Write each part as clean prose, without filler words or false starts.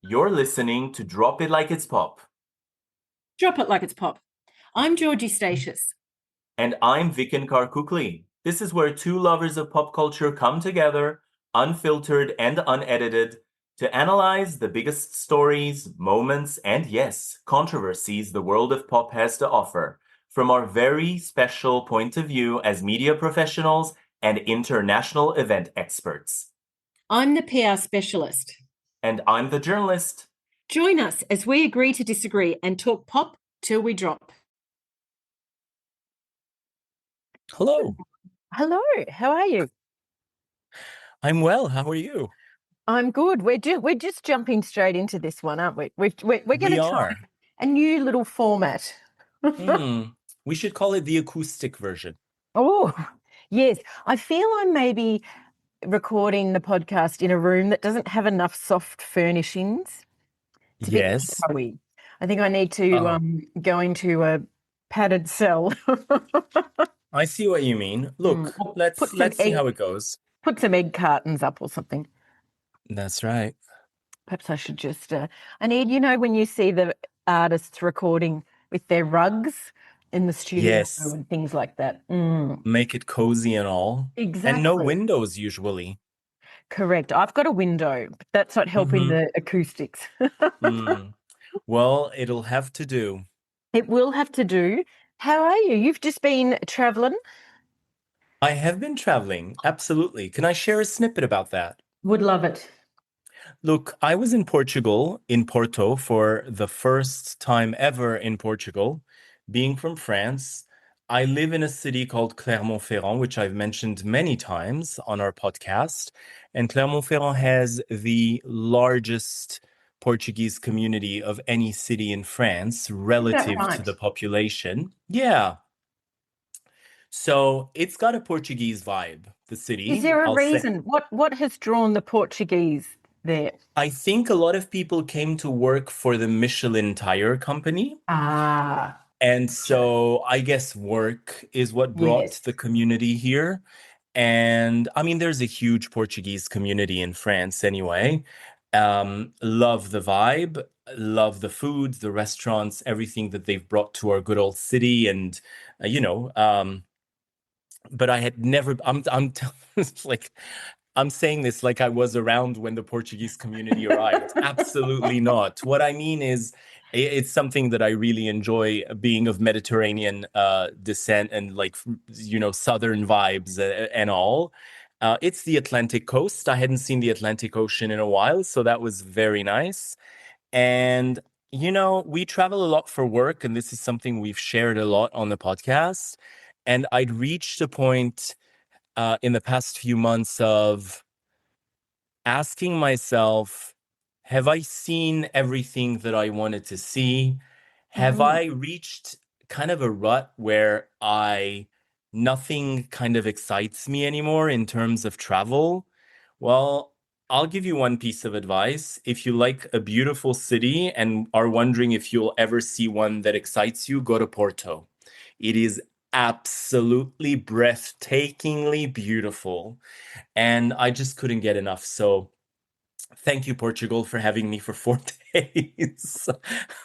You're listening to Drop It Like It's Pop. Drop it like it's pop. I'm Georgie Statius. And I'm Vicken Karkukli. This is where two lovers of pop culture come together, unfiltered and unedited, to analyze the biggest stories, moments, and yes, controversies the world of pop has to offer, from our very special point of view as media professionals and international event experts. I'm the PR specialist. And I'm the journalist. Join us as we agree to disagree and talk pop till we drop. Hello. Hello, how are you? I'm well. How are you? I'm good. We're just jumping straight into this one, aren't we? We're going to try a new little format. We should call it the acoustic version. Oh, yes. I feel I'm maybe recording the podcast in a room that doesn't have enough soft furnishings. It's a bit echoey. I think I need to go into a padded cell. I see what you mean. Look, let's see how it goes. Put some egg cartons up or something. That's right. Perhaps I should just, I need, when you see the artists recording with their rugs in the studio and things like that. Make it cozy and all. Exactly. And no windows usually. Correct. I've got a window, but that's not helping the acoustics. Well, it'll have to do. It will have to do. How are you? You've just been traveling? I have been traveling, absolutely. Can I share a snippet about that? Would love it. Look, I was in Portugal, in Porto, for the first time ever in Portugal. Being from France, I live in a city called Clermont-Ferrand, which I've mentioned many times on our podcast. And Clermont-Ferrand has the largest Portuguese community of any city in France relative to the population. Yeah. So it's got a Portuguese vibe, the city. Is there a reason? What has drawn the Portuguese there? I think a lot of people came to work for the Michelin tire company. And so I guess work is what brought the community here. And I mean, there's a huge Portuguese community in France anyway. Love the vibe, love the food, the restaurants, everything that they've brought to our good old city. And, but I had never, I'm saying this like I was around when the Portuguese community arrived. Absolutely not. What I mean is it's something that I really enjoy, being of Mediterranean descent and Southern vibes and all. It's the Atlantic coast. I hadn't seen the Atlantic Ocean in a while, so that was very nice. And, we travel a lot for work, and this is something we've shared a lot on the podcast. And I'd reached a point in the past few months of asking myself, have I seen everything that I wanted to see? Have I reached kind of a rut where nothing kind of excites me anymore in terms of travel? Well, I'll give you one piece of advice. If you like a beautiful city and are wondering if you'll ever see one that excites you, go to Porto. It is absolutely breathtakingly beautiful. And I just couldn't get enough. So thank you, Portugal, for having me for 4 days.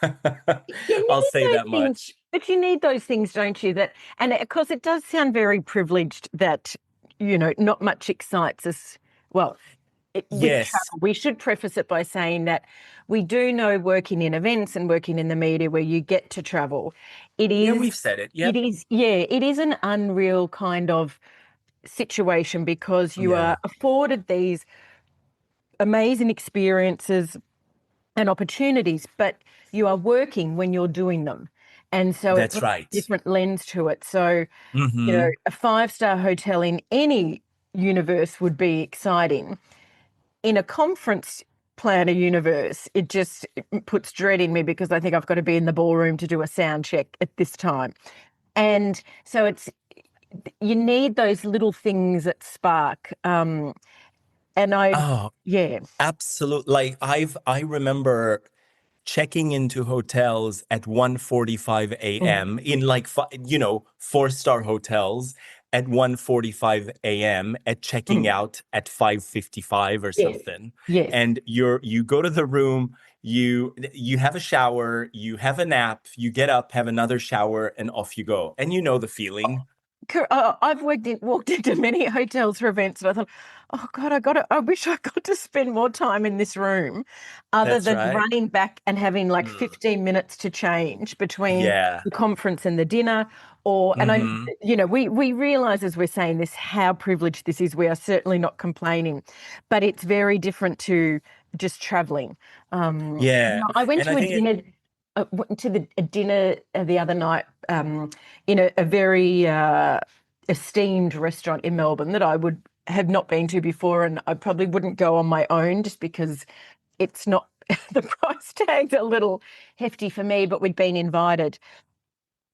I'll say that much. But you need those things, don't you? And of course, it does sound very privileged that, not much excites us. Well, with travel, we should preface it by saying that we do know, working in events and working in the media where you get to travel, it is. Yeah, we've said it. Yep. It is an unreal kind of situation because you are afforded these amazing experiences and opportunities, but you are working when you're doing them. And so that's it's right. A different lens to it. So, a 5-star hotel in any universe would be exciting. In a conference planner universe, it puts dread in me because I think I've got to be in the ballroom to do a sound check at this time. And so you need those little things that spark. Absolutely. Like I remember checking into hotels at 1:45 a.m. in 4-star hotels at 1:45 a.m. at checking out at 5:55 or Yes. something. Yes. And you go to the room, you have a shower, you have a nap, you get up, have another shower, and off you go. And you know the feeling. I've walked into many hotels for events, and I thought, oh God, I wish I got to spend more time in this room, other That's than right. running back and having like 15 minutes to change between Yeah. the conference and the dinner. And we realize as we're saying this how privileged this is. We are certainly not complaining, but it's very different to just traveling. Yeah. I went And to I a think dinner. Went to a dinner the other night in a very esteemed restaurant in Melbourne that I would have not been to before, and I probably wouldn't go on my own just because it's not the price tag's a little hefty for me, but we'd been invited.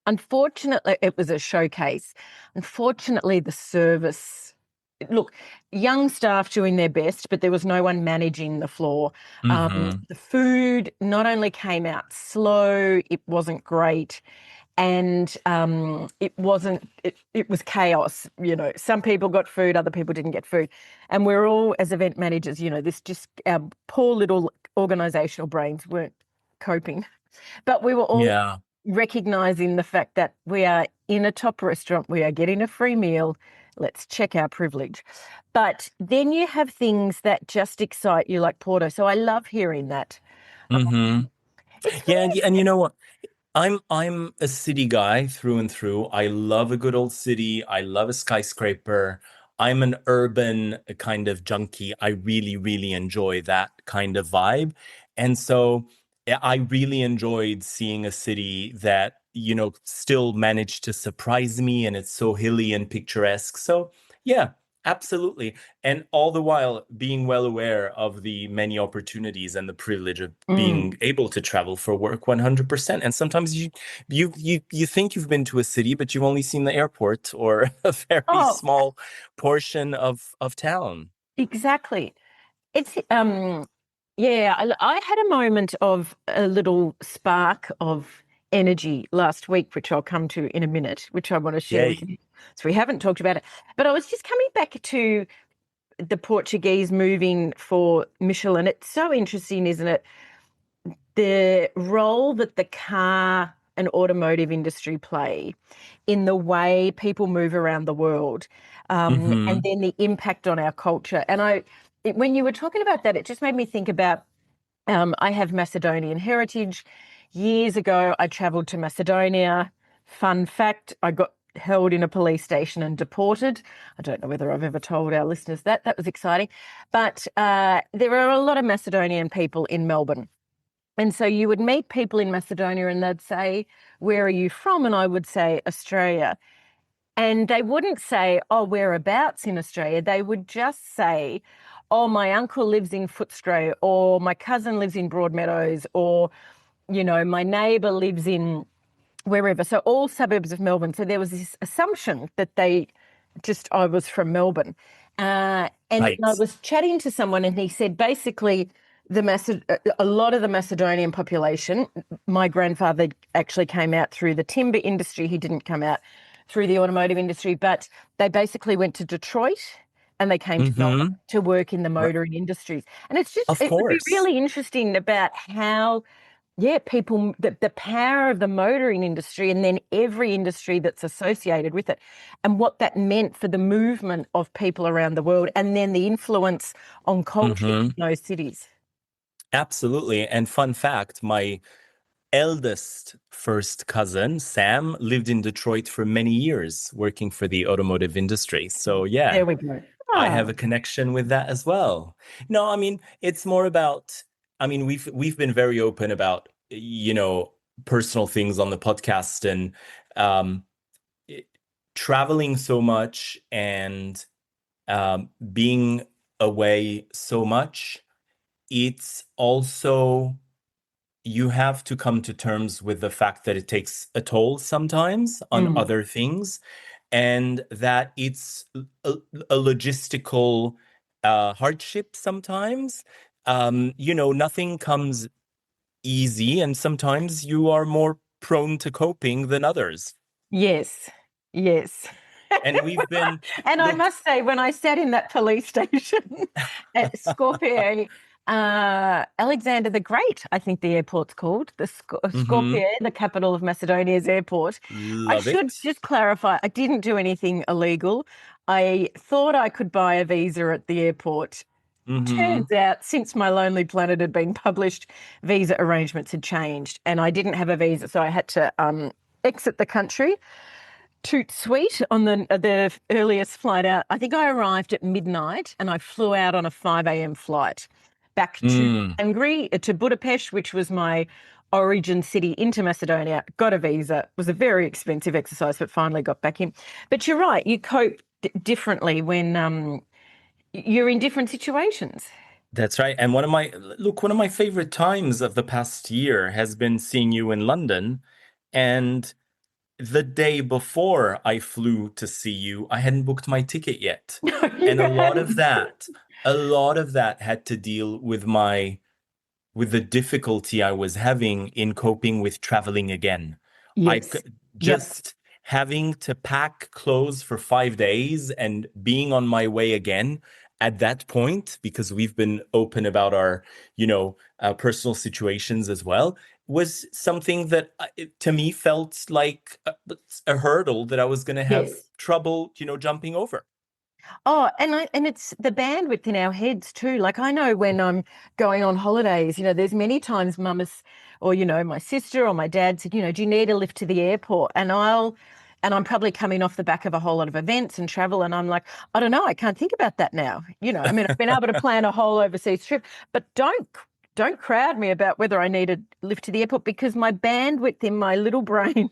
Unfortunately, it was a showcase. Unfortunately, the service, look, young staff doing their best, but there was no one managing the floor. The food not only came out slow, it wasn't great. And it was chaos. Some people got food, other people didn't get food. And we're all, as event managers, our poor little organizational brains weren't coping. But we were all recognizing the fact that we are in a top restaurant, we are getting a free meal. Let's check our privilege. But then you have things that just excite you, like Porto. So I love hearing that. Yeah, and you know what? I'm a city guy through and through. I love a good old city. I love a skyscraper. I'm an urban kind of junkie. I really, really enjoy that kind of vibe. And so I really enjoyed seeing a city that, still managed to surprise me, and it's so hilly and picturesque. So yeah, absolutely. And all the while being well aware of the many opportunities and the privilege of being able to travel for work 100%. And sometimes you think you've been to a city, but you've only seen the airport or a very small portion of town. Exactly. It's I had a moment of a little spark of energy last week, which I'll come to in a minute, which I want to share with you. So we haven't talked about it. But I was just coming back to the Portuguese moving for Michelin. It's so interesting, isn't it? The role that the car and automotive industry play in the way people move around the world, and then the impact on our culture. And when you were talking about that, it just made me think about, I have Macedonian heritage. Years ago, I travelled to Macedonia. Fun fact, I got held in a police station and deported. I don't know whether I've ever told our listeners that. That was exciting. But there are a lot of Macedonian people in Melbourne. And so you would meet people in Macedonia and they'd say, where are you from? And I would say, Australia. And they wouldn't say, oh, whereabouts in Australia? They would just say, oh, my uncle lives in Footscray, or my cousin lives in Broadmeadows, or, my neighbour lives in wherever. So all suburbs of Melbourne. So there was this assumption that I was from Melbourne. And I was chatting to someone and he said, basically, a lot of the Macedonian population, my grandfather actually came out through the timber industry. He didn't come out through the automotive industry, but they basically went to Detroit and they came to Melbourne to work in the motoring industries. And it would be really interesting about how, people, the power of the motoring industry and then every industry that's associated with it, and what that meant for the movement of people around the world, and then the influence on culture in those cities. Absolutely. And fun fact, my eldest first cousin, Sam, lived in Detroit for many years working for the automotive industry. So yeah, there we go. I have a connection with that as well. No, I mean, it's more about, we've been very open about, personal things on the podcast, and traveling so much and being away so much. It's also, you have to come to terms with the fact that it takes a toll sometimes on other things, and that it's a logistical hardship sometimes. Nothing comes easy, and sometimes you are more prone to coping than others. Yes. And we've been, And I look, must say, when I sat in that police station at Skopje, Alexander the Great, I think the airport's called, the Skopje, the capital of Macedonia's airport. I love should it. just clarify, I didn't do anything illegal. I thought I could buy a visa at the airport. Turns out, since My Lonely Planet had been published, visa arrangements had changed, and I didn't have a visa, so I had to exit the country. Toot sweet on the earliest flight out. I think I arrived at midnight, and I flew out on a 5 a.m. flight back to Hungary, to Budapest, which was my origin city, into Macedonia. Got a visa. It was a very expensive exercise, but finally got back in. But you're right, you cope differently when you're in different situations. That's right. And one of my favorite times of the past year has been seeing you in London. And the day before I flew to see you, I hadn't booked my ticket yet. And a lot of that had to deal with the difficulty I was having in coping with traveling again. Yes. Just having to pack clothes for 5 days and being on my way again at that point, because we've been open about our, personal situations as well, was something that to me felt like a hurdle that I was going to have trouble, jumping over. Oh, and it's the bandwidth in our heads too. Like, I know when I'm going on holidays, there's many times mum or my sister or my dad said, do you need a lift to the airport? And I'm probably coming off the back of a whole lot of events and travel, and I'm like, I don't know, I can't think about that now. I mean, I've been able to plan a whole overseas trip, but don't crowd me about whether I need a lift to the airport, because my bandwidth in my little brain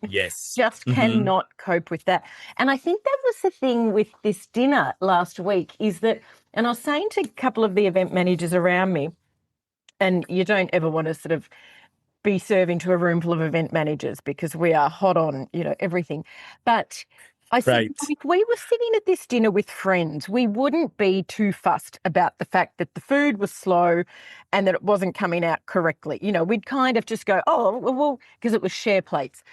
just cannot cope with that. And I think that was the thing with this dinner last week, is that, and I was saying to a couple of the event managers around me, and you don't ever want to sort of be serving to a room full of event managers because we are hot on, everything. But I said, if we were sitting at this dinner with friends, we wouldn't be too fussed about the fact that the food was slow and that it wasn't coming out correctly. We'd kind of just go, oh, well, because it was share plates.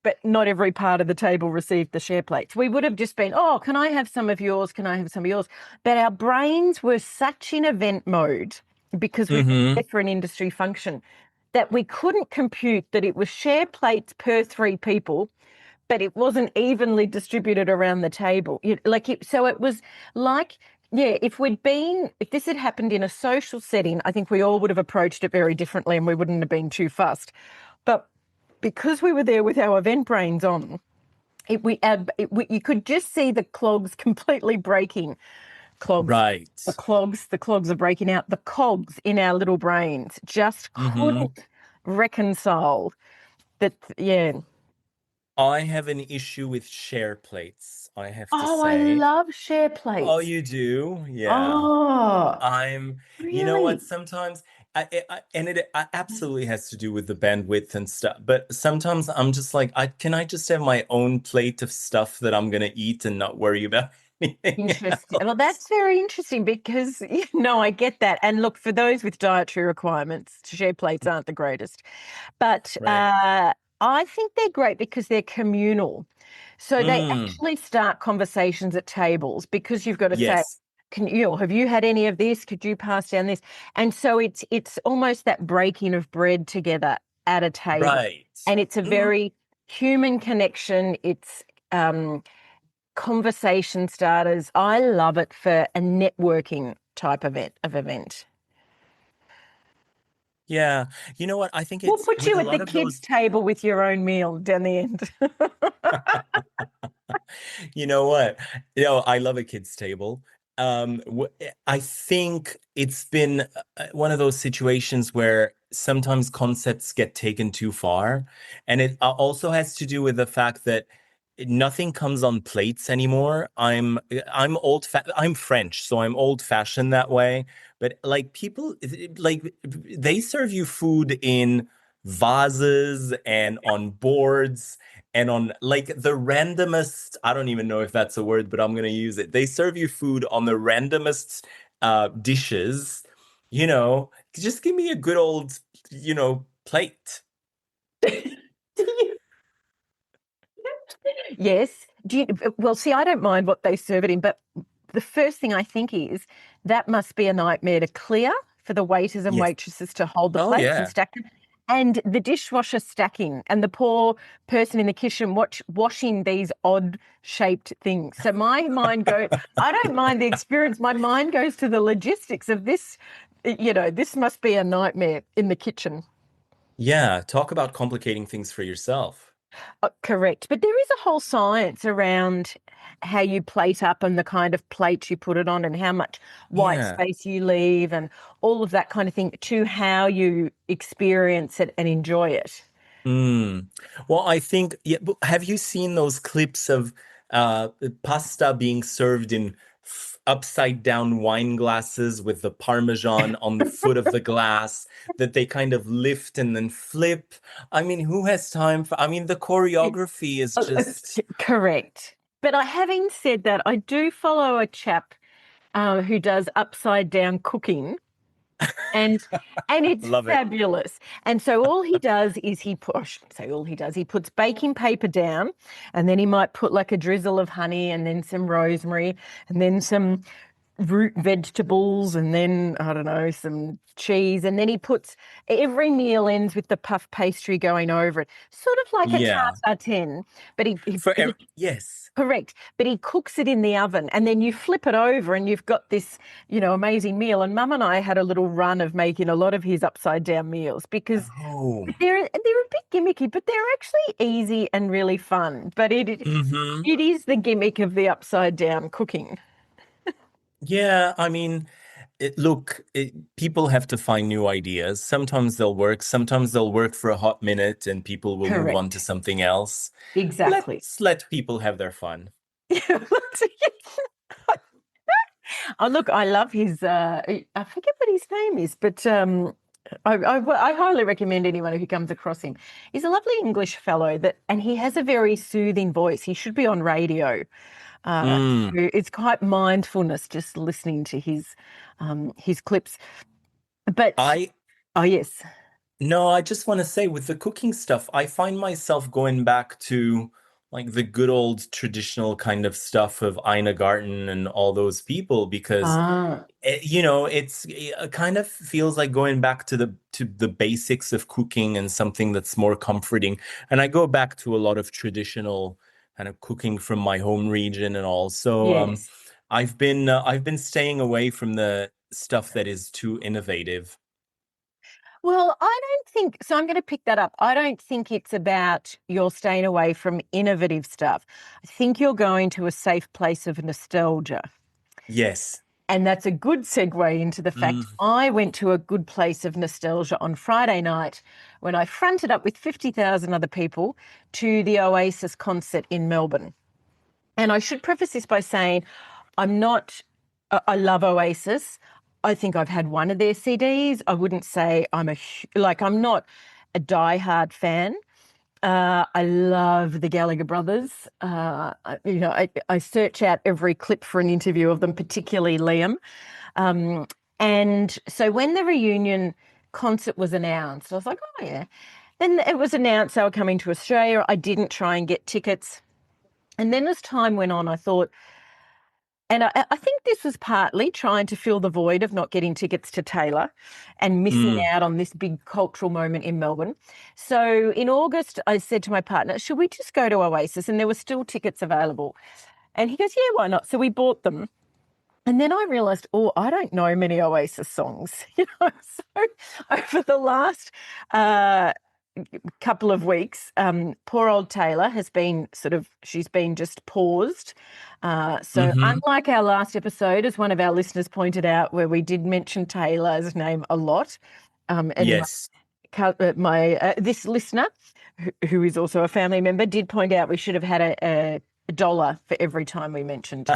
But not every part of the table received the share plates. We would have just been, oh, can I have some of yours? Can I have some of yours? But our brains were such in event mode, because we were there for an industry function, that we couldn't compute that it was share plates per 3 people, but it wasn't evenly distributed around the table. So it was like, if this had happened in a social setting, I think we all would have approached it very differently and we wouldn't have been too fussed. But because we were there with our event brains on, you could just see the clogs completely breaking. Right. The clogs are breaking out. The cogs in our little brains just couldn't reconcile that. Yeah. I have an issue with share plates, I have to Oh, say. I love share plates. Oh, you do? Yeah. Oh, You know what? really? Sometimes, it absolutely has to do with the bandwidth and stuff. But sometimes I'm just like, can I just have my own plate of stuff that I'm gonna eat and not worry about anything Interesting. Well, else? that's very interesting, because, I get that. And look, for those with dietary requirements, share plates aren't the greatest. But Right. I think they're great because they're communal. So they actually start conversations at tables, because you've got to say, Yes. have you had any of this? Could you pass down this? And so it's almost that breaking of bread together at a table. Right. And it's a very human connection. It's conversation starters. I love it for a networking type event. Yeah. You know what? I think We'll it's put with you a at lot the of kids' those. table with your own meal down the end. You know what? I love a kids' table. I think it's been one of those situations where sometimes concepts get taken too far, and it also has to do with the fact that nothing comes on plates anymore. I'm French, so I'm old-fashioned that way. But like people, like they serve you food in vases and on boards and on like the randomest, I don't even know if that's a word, but I'm going to use it. They serve you food on the randomest dishes, just give me a good old, plate. Yes. Well, see, I don't mind what they serve it in, but the first thing I think is that must be a nightmare to clear for the waiters and Yes. waitresses to hold the Oh, plates yeah. and stack them. And the dishwasher stacking and the poor person in the kitchen washing these odd shaped things. So my mind goes, I don't mind the experience. My mind goes to the logistics of this. This must be a nightmare in the kitchen. Yeah. Talk about complicating things for yourself. Correct. But there is a whole science around how you plate up and the kind of plate you put it on and how much white Yeah. space you leave and all of that kind of thing to how you experience it and enjoy it. Well, I think, yeah, but have you seen those clips of pasta being served in upside down wine glasses with the Parmesan on the foot of the glass that they kind of lift and then flip? I mean, who has time for, I mean, the choreography is just, Correct. But having said that, I do follow a chap who does upside down cooking. And it's love it. fabulous. And so all he does is he puts baking paper down, and then he might put like a drizzle of honey and then some rosemary and then some root vegetables and then, I don't know, some cheese. And then he puts every meal ends with the puff pastry going over it, sort of like a Yeah. tartare, but yes. correct. But he cooks it in the oven and then you flip it over and you've got this, amazing meal. And Mum and I had a little run of making a lot of his upside down meals because Oh. they're a bit gimmicky, but they're actually easy and really fun. But it is the gimmick of the upside down cooking. Yeah, I mean, people have to find new ideas. Sometimes they'll work, sometimes they'll work for a hot minute and people will move on to Correct. something else. Exactly. Let's let people have their fun. Oh, look, I love his, I forget what his name is, but I highly recommend anyone who comes across him. He's a lovely English fellow and he has a very soothing voice. He should be on radio. So it's quite mindfulness just listening to his clips. But oh yes. No, I just want to say with the cooking stuff, I find myself going back to like the good old traditional kind of stuff of Ina Garten and all those people because it kind of feels like going back to the basics of cooking and something that's more comforting. And I go back to a lot of traditional kind of cooking from my home region and all. So Yes. I've been staying away from the stuff that is too innovative. Well, I don't think so. I'm going to pick that up. I don't think it's about you're staying away from innovative stuff. I think you're going to a safe place of nostalgia. Yes. And that's a good segue into the fact I went to a good place of nostalgia on Friday night when I fronted up with 50,000 other people to the Oasis concert in Melbourne. And I should preface this by saying I love Oasis. I think I've had one of their CDs. I wouldn't say I'm not a diehard fan. I love the Gallagher brothers. I search out every clip for an interview of them, particularly Liam. And so when the reunion concert was announced, I was like, oh yeah. Then it was announced they were coming to Australia. I didn't try and get tickets. And then as time went on, I thought, and I think this was partly trying to fill the void of not getting tickets to Taylor and missing out on this big cultural moment in Melbourne. So in August, I said to my partner, should we just go to Oasis? And there were still tickets available. And he goes, yeah, why not? So we bought them. And then I realised, I don't know many Oasis songs. So over the last couple of weeks, poor old Taylor has been she's been just paused. So unlike our last episode, as one of our listeners pointed out, where we did mention Taylor's name a lot, and yes, this listener, who is also a family member, did point out we should have had a dollar for every time we mentioned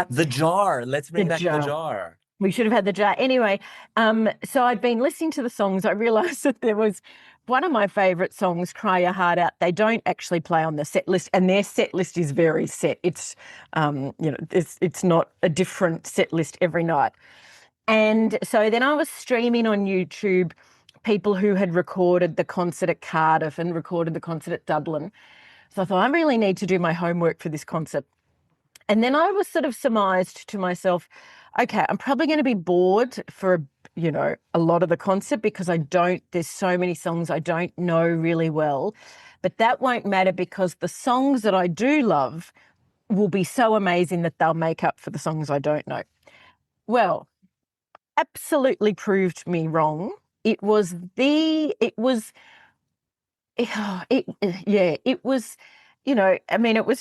the jar. Let's bring back the jar. We should have had the jar. Anyway, so I'd been listening to the songs. I realised that there was one of my favourite songs, Cry Your Heart Out. They don't actually play on the set list, and their set list is very set. It's, it's not a different set list every night. And so then I was streaming on YouTube people who had recorded the concert at Cardiff and recorded the concert at Dublin. So I thought, I really need to do my homework for this concert. And then I was sort of surmised to myself, okay, I'm probably going to be bored for, a lot of the concert because there's so many songs I don't know really well. But that won't matter because the songs that I do love will be so amazing that they'll make up for the songs I don't know. Well, absolutely proved me wrong. It was, it was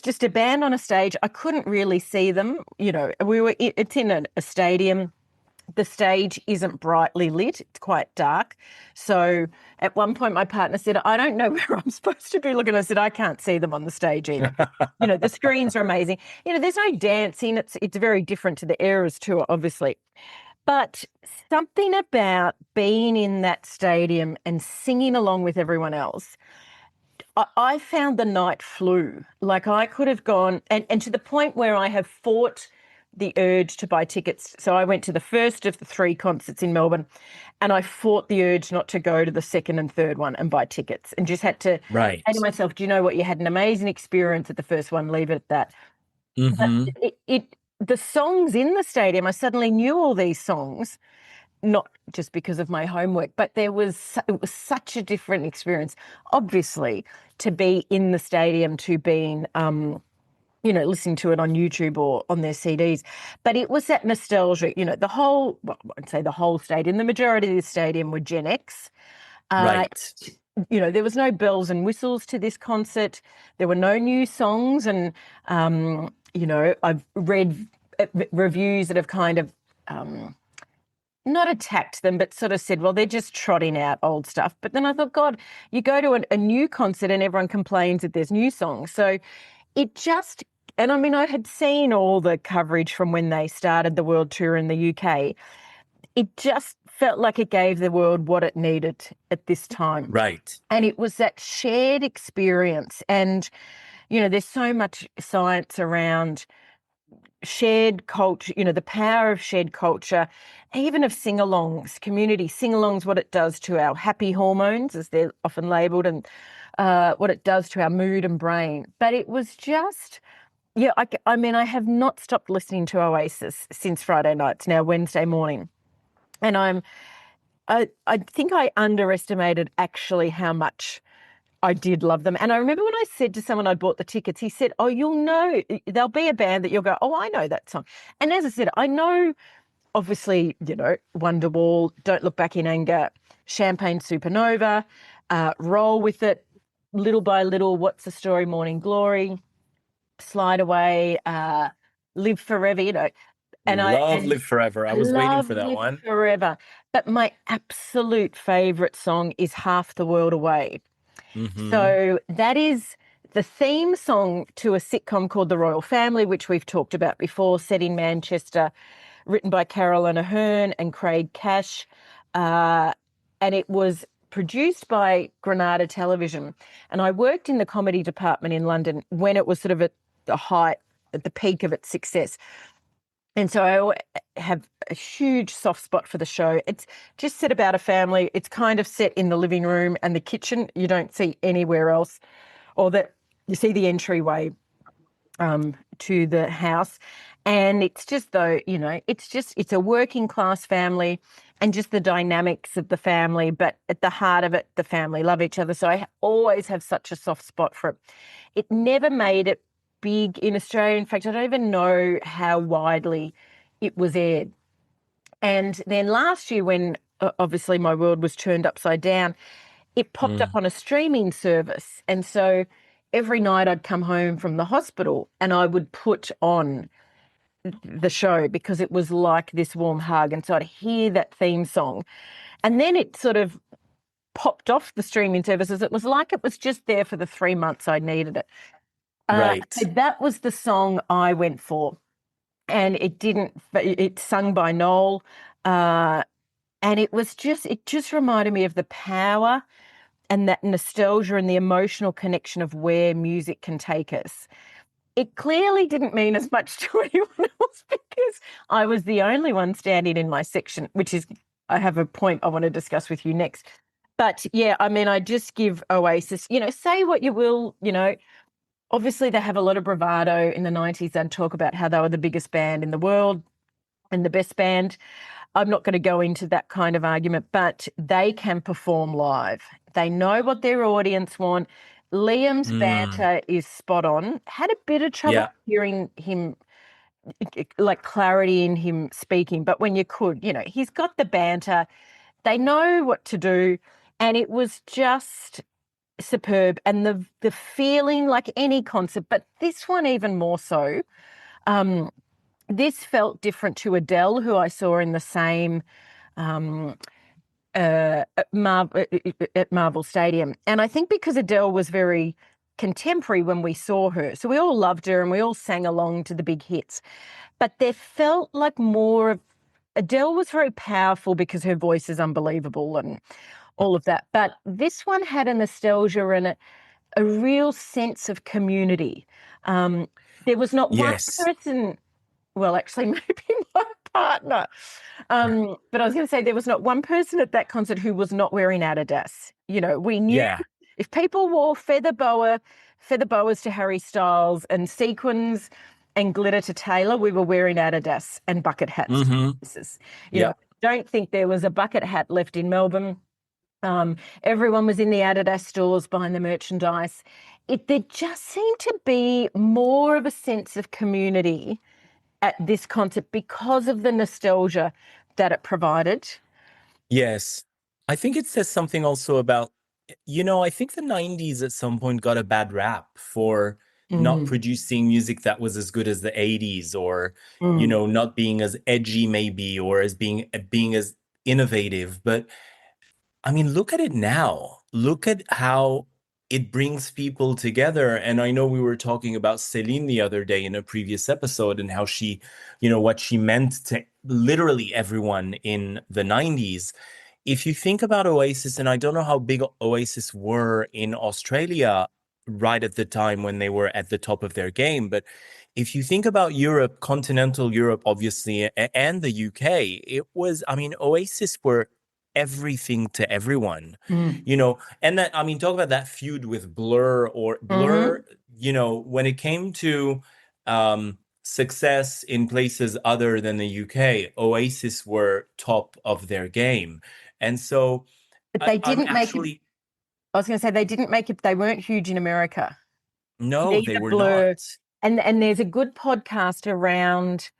just a band on a stage. I couldn't really see them. It's in a stadium. The stage isn't brightly lit. It's quite dark. So at one point my partner said, I don't know where I'm supposed to be looking. I said, I can't see them on the stage either. The screens are amazing. There's no dancing. It's very different to the Eras tour, obviously. But something about being in that stadium and singing along with everyone else, I found the night flew. Like I could have gone, and to the point where I have fought the urge to buy tickets. So I went to the first of the 3 concerts in Melbourne, and I fought the urge not to go to the second and third one and buy tickets, and just had to say to myself, do you know what? You had an amazing experience at the first one, leave it at that. But the songs in the stadium, I suddenly knew all these songs, not just because of my homework, but it was such a different experience, obviously, to be in the stadium to being, listening to it on YouTube or on their CDs. But it was that nostalgia, I won't say the whole stadium, the majority of the stadium were Gen X. Right. There was no bells and whistles to this concert. There were no new songs. And, I've read reviews that have kind of not attacked them, but sort of said, well, they're just trotting out old stuff. But then I thought, God, you go to a new concert and everyone complains that there's new songs. So it just, and I mean, I had seen all the coverage from when they started the world tour in the UK. It just felt like it gave the world what it needed at this time. Right. And it was that shared experience. And, there's so much science around shared culture, the power of shared culture, even of sing-alongs, community sing-alongs, what it does to our happy hormones, as they're often labelled, and what it does to our mood and brain. But it was just, I have not stopped listening to Oasis since Friday night. It's now Wednesday morning. And I think I underestimated actually how much I did love them. And I remember when I said to someone I'd bought the tickets, he said, oh, you'll know, there'll be a band that you'll go, oh, I know that song. And as I said, I know, obviously, Wonderwall, Don't Look Back in Anger, Champagne Supernova, Roll With It, Little by Little, What's the Story, Morning Glory, Slide Away, Live Forever, And Live Forever. I was waiting for that Live one. Forever. But my absolute favourite song is Half the World Away. So that is the theme song to a sitcom called The Royal Family, which we've talked about before, set in Manchester, written by Caroline Aherne and Craig Cash. And it was produced by Granada Television. And I worked in the comedy department in London when it was sort of at the peak of its success. And so I have a huge soft spot for the show. It's just set about a family. It's kind of set in the living room and the kitchen. You don't see anywhere else, or that you see the entryway to the house. And it's just it's a working class family and just the dynamics of the family. But at the heart of it, the family love each other. So I always have such a soft spot for it. It never made it big in Australia. In fact, I don't even know how widely it was aired. And then last year, when obviously my world was turned upside down, it popped up on a streaming service. And so every night I'd come home from the hospital and I would put on the show because it was like this warm hug. And so I'd hear that theme song. And then it sort of popped off the streaming services. It was like it was just there for the 3 months I needed it. Right. So that was the song I went for. And it's sung by Noel. And it just reminded me of the power and that nostalgia and the emotional connection of where music can take us. It clearly didn't mean as much to anyone else because I was the only one standing in my section, I have a point I want to discuss with you next. But yeah, I just give Oasis, say what you will, obviously they have a lot of bravado in the 90s. They'd talk about how they were the biggest band in the world and the best band. I'm not going to go into that kind of argument, but they can perform live. They know what their audience want. Liam's banter is spot on. Had a bit of trouble hearing him, like clarity in him speaking, but when you could, he's got the banter. They know what to do, and it was just superb. And the feeling, like any concert, but this one even more so. This felt different to Adele, who I saw in the same at Marvel Stadium. And I think because Adele was very contemporary when we saw her, so we all loved her and we all sang along to the big hits. But there felt like more of Adele was very powerful because her voice is unbelievable and all of that. But this one had a nostalgia and a real sense of community. There was not one person. Well, actually, maybe my partner. But I was going to say there was not one person at that concert who was not wearing Adidas. We knew if people wore feather boas to Harry Styles and sequins and glitter to Taylor, we were wearing Adidas and bucket hats. I don't think there was a bucket hat left in Melbourne. Everyone was in the Adidas stores buying the merchandise. There just seemed to be more of a sense of community at this concert because of the nostalgia that it provided. Yes. I think it says something also about, I think the 90s at some point got a bad rap for not producing music that was as good as the 80s, or, not being as edgy maybe, or as being as innovative. But I mean, look at it now. Look at how it brings people together. And I know we were talking about Celine the other day in a previous episode, and how she, what she meant to literally everyone in the 90s. If you think about Oasis, and I don't know how big Oasis were in Australia right at the time when they were at the top of their game, but if you think about Europe, continental Europe, obviously, and the UK, Oasis were everything to everyone, and that, talk about that feud with Blur, when it came to success in places other than the UK, Oasis were top of their game. And so but they didn't make it. I was going to say they didn't make it. They weren't huge in America. No, neither they were Blur. not. And there's a good podcast around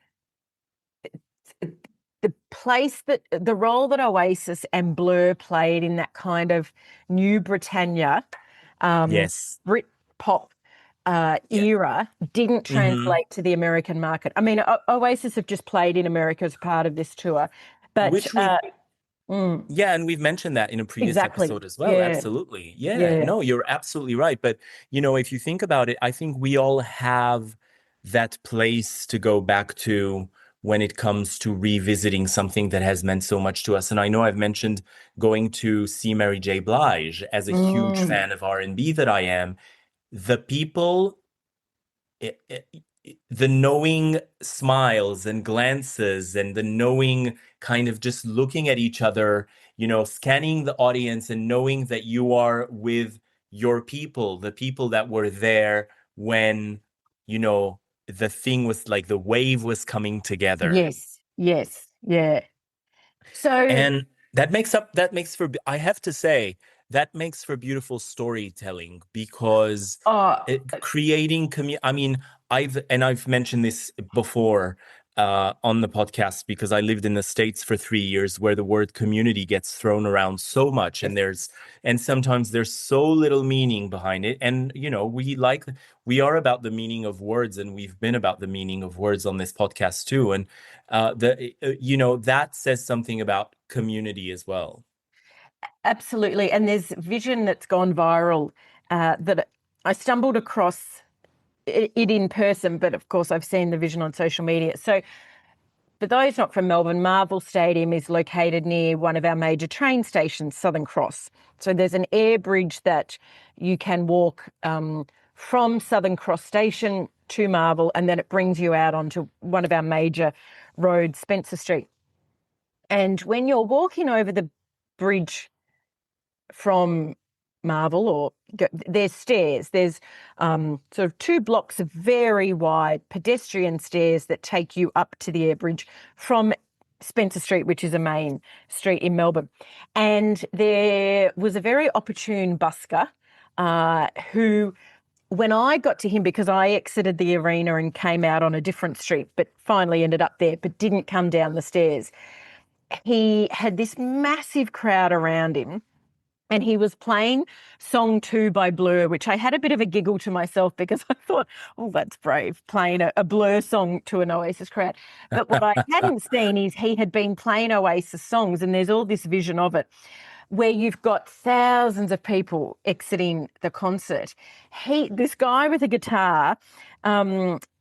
the place that the role that Oasis and Blur played in that kind of new Britannia, Brit Pop era didn't translate to the American market. I mean, Oasis have just played in America as part of this tour, but and we've mentioned that in a previous episode as well. Absolutely. No, you're absolutely right. But if you think about it, I think we all have that place to go back to when it comes to revisiting something that has meant so much to us. And I know I've mentioned going to see Mary J. Blige. As a huge fan of R&B that I am, the people, the knowing smiles and glances, and the knowing kind of just looking at each other, scanning the audience and knowing that you are with your people, the people that were there when, the thing was like the wave was coming together. Yes. So, and that makes for, I have to say, that makes for beautiful storytelling, because creating I've mentioned this before on the podcast, because I lived in the States for 3 years, where the word community gets thrown around so much, and sometimes there's so little meaning behind it. And we are about the meaning of words, and we've been about the meaning of words on this podcast too. And that says something about community as well. Absolutely. And there's vision that's gone viral that I stumbled across it in person, but of course I've seen the vision on social media. So for those not from Melbourne, Marvel Stadium is located near one of our major train stations, Southern Cross. So there's an air bridge that you can walk from Southern Cross Station to Marvel, and then it brings you out onto one of our major roads, Spencer Street. And when you're walking over the bridge from marvel or there's stairs. There's sort of 2 blocks of very wide pedestrian stairs that take you up to the air bridge from Spencer Street, which is a main street in Melbourne. And there was a very opportune busker who, when I got to him, because I exited the arena and came out on a different street, but finally ended up there, but didn't come down the stairs, he had this massive crowd around him. And he was playing Song 2 by Blur, which I had a bit of a giggle to myself because I thought, oh, that's brave, playing a Blur song to an Oasis crowd. But what I hadn't seen is he had been playing Oasis songs, and there's all this vision of it where you've got thousands of people exiting the concert. This guy with a guitar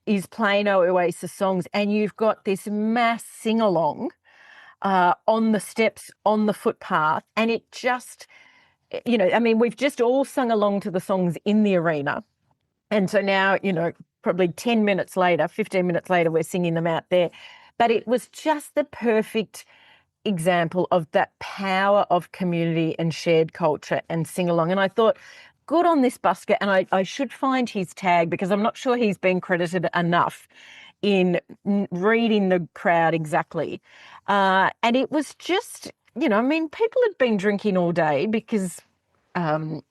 is playing Oasis songs, and you've got this mass sing-along on the steps, on the footpath, and it just... I mean, we've just all sung along to the songs in the arena. And so now, probably 10 minutes later, 15 minutes later, we're singing them out there. But it was just the perfect example of that power of community and shared culture and sing along. And I thought, good on this busker. And I should find his tag because I'm not sure he's been credited enough in reading the crowd exactly. And it was just... I mean, people had been drinking all day because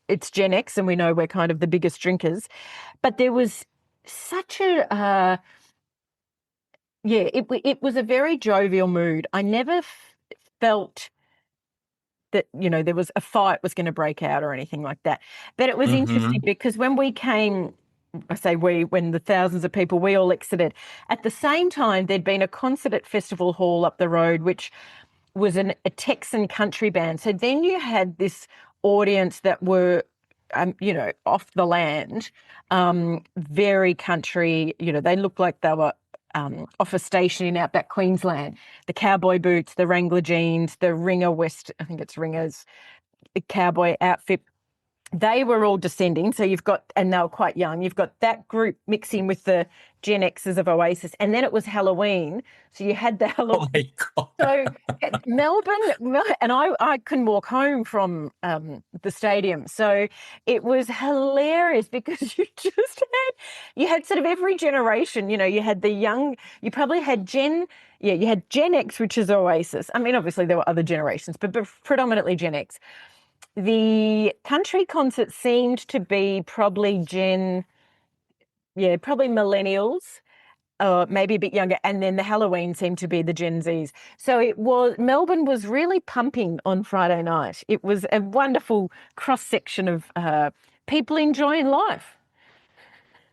it's Gen X and we know we're kind of the biggest drinkers. But there was such it was a very jovial mood. I never felt that, there was a fight was going to break out or anything like that. But it was interesting because when we came... I say when the thousands of people, we all exited. At the same time, there'd been a concert at Festival Hall up the road, which was a Texan country band. So then you had this audience that were, off the land, very country. They looked like they were off a station in outback Queensland. The cowboy boots, the Wrangler jeans, the Ringer I think it's Ringer's cowboy outfit. They were all descending. So and they were quite young. You've got that group mixing with the Gen Xers of Oasis. And then it was Halloween. So you had the Halloween. Oh my God. So Melbourne, and I couldn't walk home from the stadium. So it was hilarious because you had sort of every generation, you had the young, you probably had you had Gen X, which is Oasis. I mean, obviously there were other generations, but predominantly Gen X. The country concert seemed to be probably probably millennials, maybe a bit younger, and then the Halloween seemed to be the Gen Zs. So Melbourne was really pumping on Friday night. It was a wonderful cross-section of people enjoying life.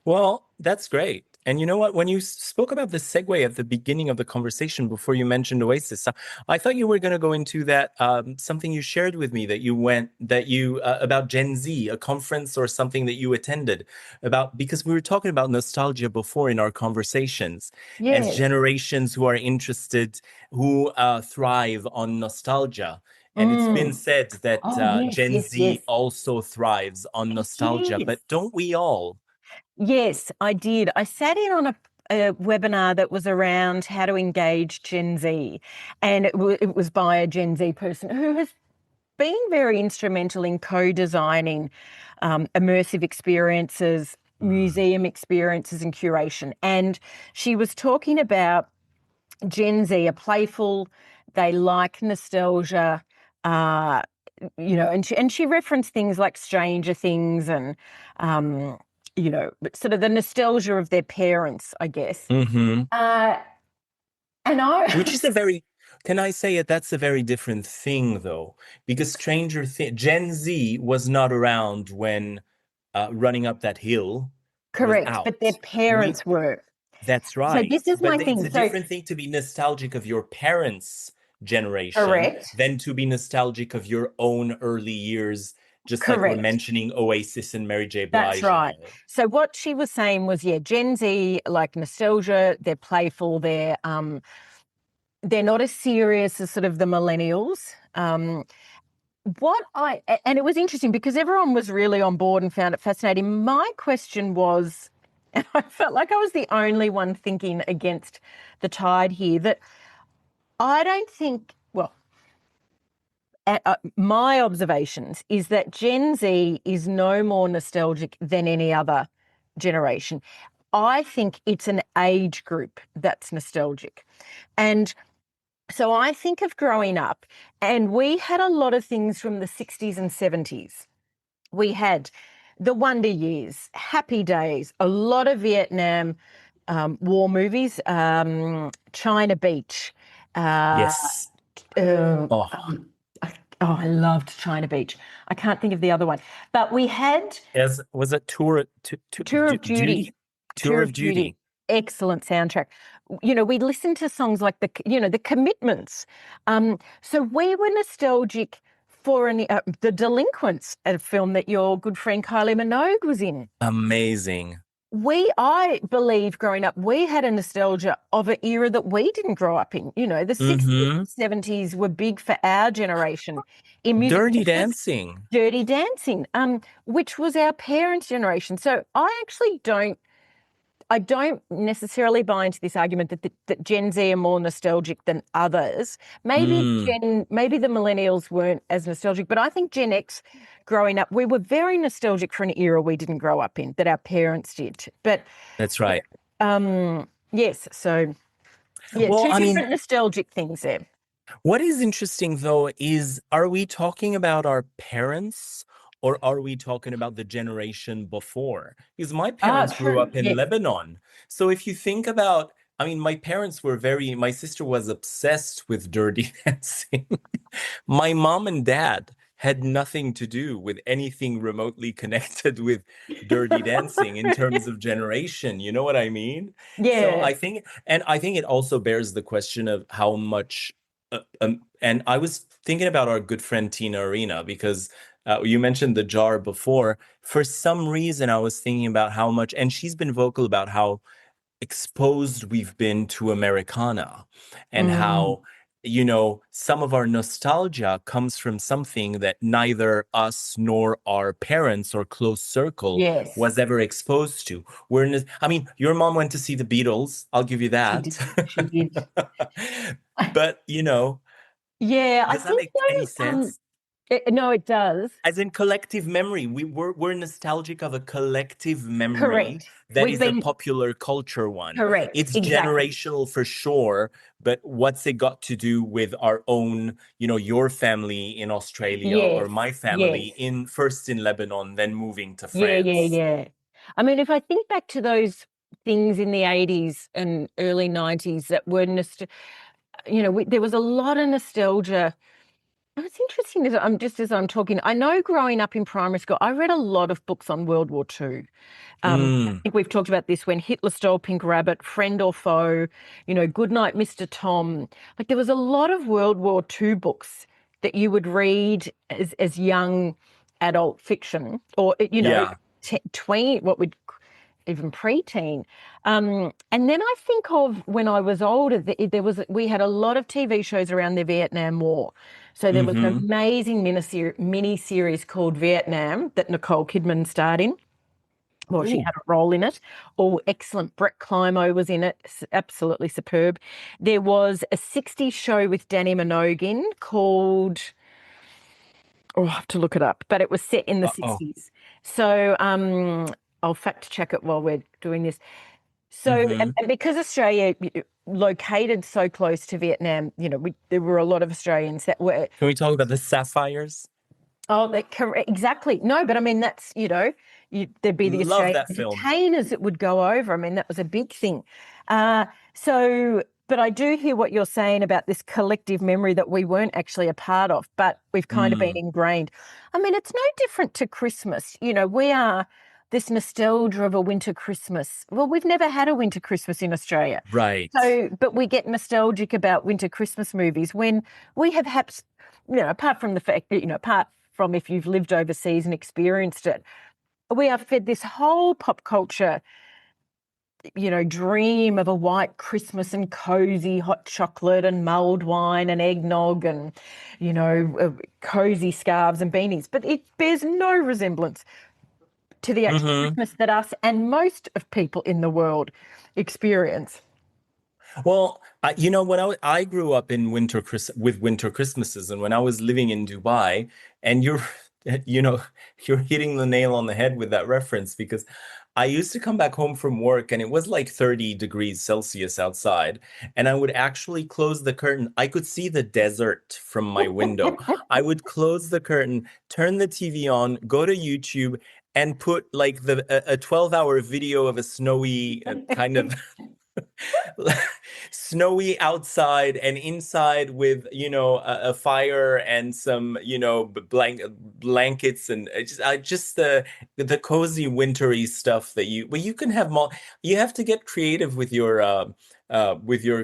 Well, that's great. And you know what? When you spoke about the segue at the beginning of the conversation before you mentioned Oasis, I thought you were going to go into that something you shared with me about Gen Z, a conference or something that you attended because we were talking about nostalgia before in our conversations. Yes. As generations who are interested, who thrive on nostalgia. And it's been said that Gen Z also thrives on nostalgia, but don't we all? Yes, I did. I sat in on a webinar that was around how to engage Gen Z, and it was by a Gen Z person who has been very instrumental in co-designing immersive experiences, museum experiences and curation. And she was talking about Gen Z are playful, they like nostalgia, and she referenced things like Stranger Things and sort of the nostalgia of their parents, I guess. Mm-hmm. Which is can I say it? That's a very different thing, though, because Gen Z was not around when Running Up That Hill. Correct, but their parents were. That's right. So this is my thing. It's a different thing to be nostalgic of your parents' generation than to be nostalgic of your own early years. Just like we're mentioning Oasis and Mary J. Blige. That's right. So what she was saying was, Gen Z like nostalgia, they're playful, they're not as serious as sort of the millennials. And it was interesting because everyone was really on board and found it fascinating. My question was, and I felt like I was the only one thinking against the tide here, that I don't think, my observations is that Gen Z is no more nostalgic than any other generation. I think it's an age group that's nostalgic. And so I think of growing up, and we had a lot of things from the 60s and 70s. We had the Wonder Years, Happy Days, a lot of Vietnam war movies, China Beach. Yes. Oh, I loved China Beach. I can't think of the other one. But we had... Was it Tour of Duty? Tour of Duty. Excellent soundtrack. You know, we listened to songs like the Commitments. So we were nostalgic for the Delinquents, a film that your good friend Kylie Minogue was in. Amazing. I believe growing up, we had a nostalgia of an era that we didn't grow up in. You know, the 60s and 70s were big for our generation. In music, Dirty Dancing. Dirty Dancing, which was our parents' generation. So I don't necessarily buy into this argument that Gen Z are more nostalgic than others. Maybe the millennials weren't as nostalgic, but I think Gen X growing up, we were very nostalgic for an era we didn't grow up in, that our parents did. But that's right. Yes, so yeah, well, two different nostalgic things there. What is interesting though is, are we talking about our parents? Or are we talking about the generation before? Because my parents grew up in Lebanon. So if you think about, I mean, my sister was obsessed with Dirty Dancing. My mom and dad had nothing to do with anything remotely connected with Dirty Dancing in terms of generation. You know what I mean? Yeah. So I think it also bears the question of how much, and I was thinking about our good friend Tina Arena, because you mentioned the jar before. For some reason, I was thinking about how much, and she's been vocal about how exposed we've been to Americana, and how, you know, some of our nostalgia comes from something that neither us nor our parents or close circle was ever exposed to. I mean, your mom went to see the Beatles. I'll give you that. She did. But, you know, does that make any sense? No, it does. As in collective memory, we're nostalgic of a collective memory that is a popular culture one. Correct. It's generational for sure, but what's it got to do with our own, you know, your family in Australia or my family first in Lebanon, then moving to France? Yeah. I mean, if I think back to those things in the 80s and early 90s that were, you know, there was a lot of nostalgia. It's interesting as I'm talking, I know growing up in primary school, I read a lot of books on World War II. I think we've talked about this, when Hitler Stole Pink Rabbit, Friend or Foe, you know, Goodnight, Mr. Tom. Like, there was a lot of World War II books that you would read as young adult fiction, or, you know, even preteen. And then I think of when I was older, we had a lot of TV shows around the Vietnam War. So there was an amazing mini series called Vietnam that Nicole Kidman starred in. Well, she had a role in it. Oh, excellent. Brett Climo was in it. Absolutely superb. There was a 60s show with Danny Minogue called... Oh, I'll have to look it up. But it was set in the 60s. So I'll fact check it while we're doing this. So, and because Australia located so close to Vietnam, you know, there were a lot of Australians that were... Can we talk about the sapphires? Oh, exactly. No, but I mean, that's, you know, there'd be the Australian entertainers that would go over. I mean, that was a big thing. But I do hear what you're saying about this collective memory that we weren't actually a part of, but we've kind of been ingrained. I mean, it's no different to Christmas. You know, we are this nostalgia of a winter Christmas. Well, we've never had a winter Christmas in Australia. Right. So, but we get nostalgic about winter Christmas movies when we have you know, apart from the fact, you know, apart from if you've lived overseas and experienced it, we are fed this whole pop culture, you know, dream of a white Christmas and cozy hot chocolate and mulled wine and eggnog and, you know, cozy scarves and beanies. But it bears no resemblance to the actual Christmas that us and most of people in the world experience. Well, when I grew up in with winter Christmases, and when I was living in Dubai, and you know, you're hitting the nail on the head with that reference, because I used to come back home from work and it was like 30 degrees Celsius outside, and I would actually close the curtain. I could see the desert from my window. I would close the curtain, turn the TV on, go to YouTube, and put like a 12-hour video of a snowy kind of snowy outside and inside with a fire and some blankets, and just the cozy wintry stuff that you can have more. You have to get creative with your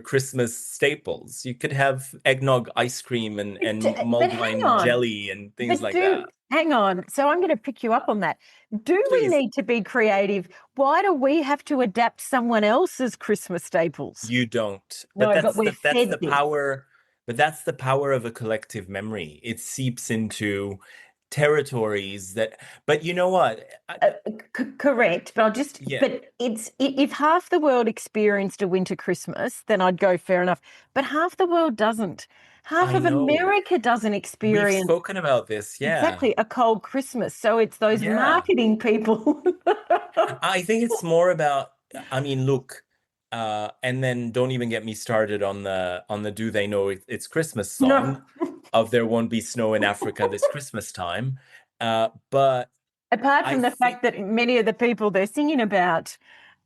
Christmas staples. You could have eggnog ice cream and But hang mulled on. jelly and things like that. Hang on. So I'm going to pick you up on that. Do Please. we need to be creative? Why do we have to adapt someone else's Christmas staples? You don't. No, But but we're that's the fed this. power. But that's the power of a collective memory. It seeps into territories that. But you know what? Correct, but Yeah. but if half the world experienced a winter Christmas, then I'd go fair enough. But half the world doesn't. Half I of know. America doesn't We've experience spoken about this. Yeah. exactly a cold Christmas. So it's those Yeah. marketing people. I think it's more about, I mean, look, and then don't even get me started on the Do They Know It's Christmas song of There Won't Be Snow in Africa This Christmas Time. But Apart from I the think fact that many of the people they're singing about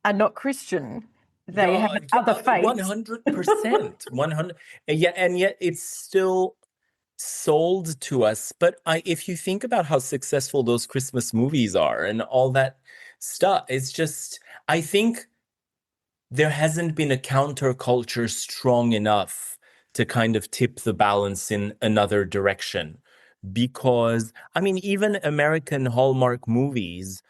are not Christian, they have other faiths. 100%, 100, and yet it's still sold to us. But if you think about how successful those Christmas movies are and all that stuff, it's just, I think there hasn't been a counterculture strong enough to kind of tip the balance in another direction. Because, I mean, even American Hallmark movies,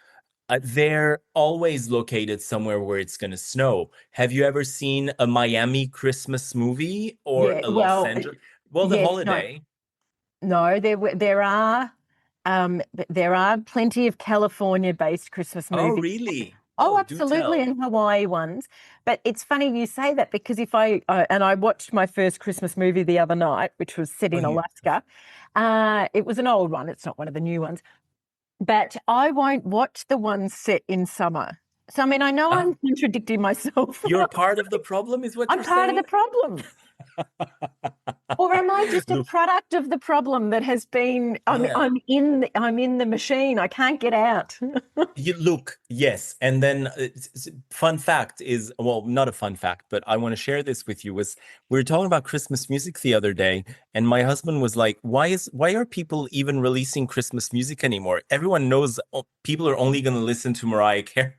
they're always located somewhere where it's going to snow. Have you ever seen a Miami Christmas movie or Yeah, a well, Los Angeles? Well, The yes, Holiday. no, there are plenty of California-based Christmas Oh, movies. really? Oh, Oh, do absolutely, tell. and Hawaii ones. But it's funny you say that, because if I watched my first Christmas movie the other night, which was set in Oh, yeah. Alaska. It was an old one. It's not one of the new ones. But I won't watch the ones set in summer. So, I mean, I know I'm contradicting myself. You're part of the problem, is what I'm you're part of saying? the problem. Or am I just a Look, product of the problem that has been? yeah. I'm in the machine. I can't get out. Yes. And then fun fact is, well, not a fun fact, but I want to share this with you, was we were talking about Christmas music the other day, and my husband was like, why are people even releasing Christmas music anymore? Everyone knows people are only going to listen to Mariah Carey.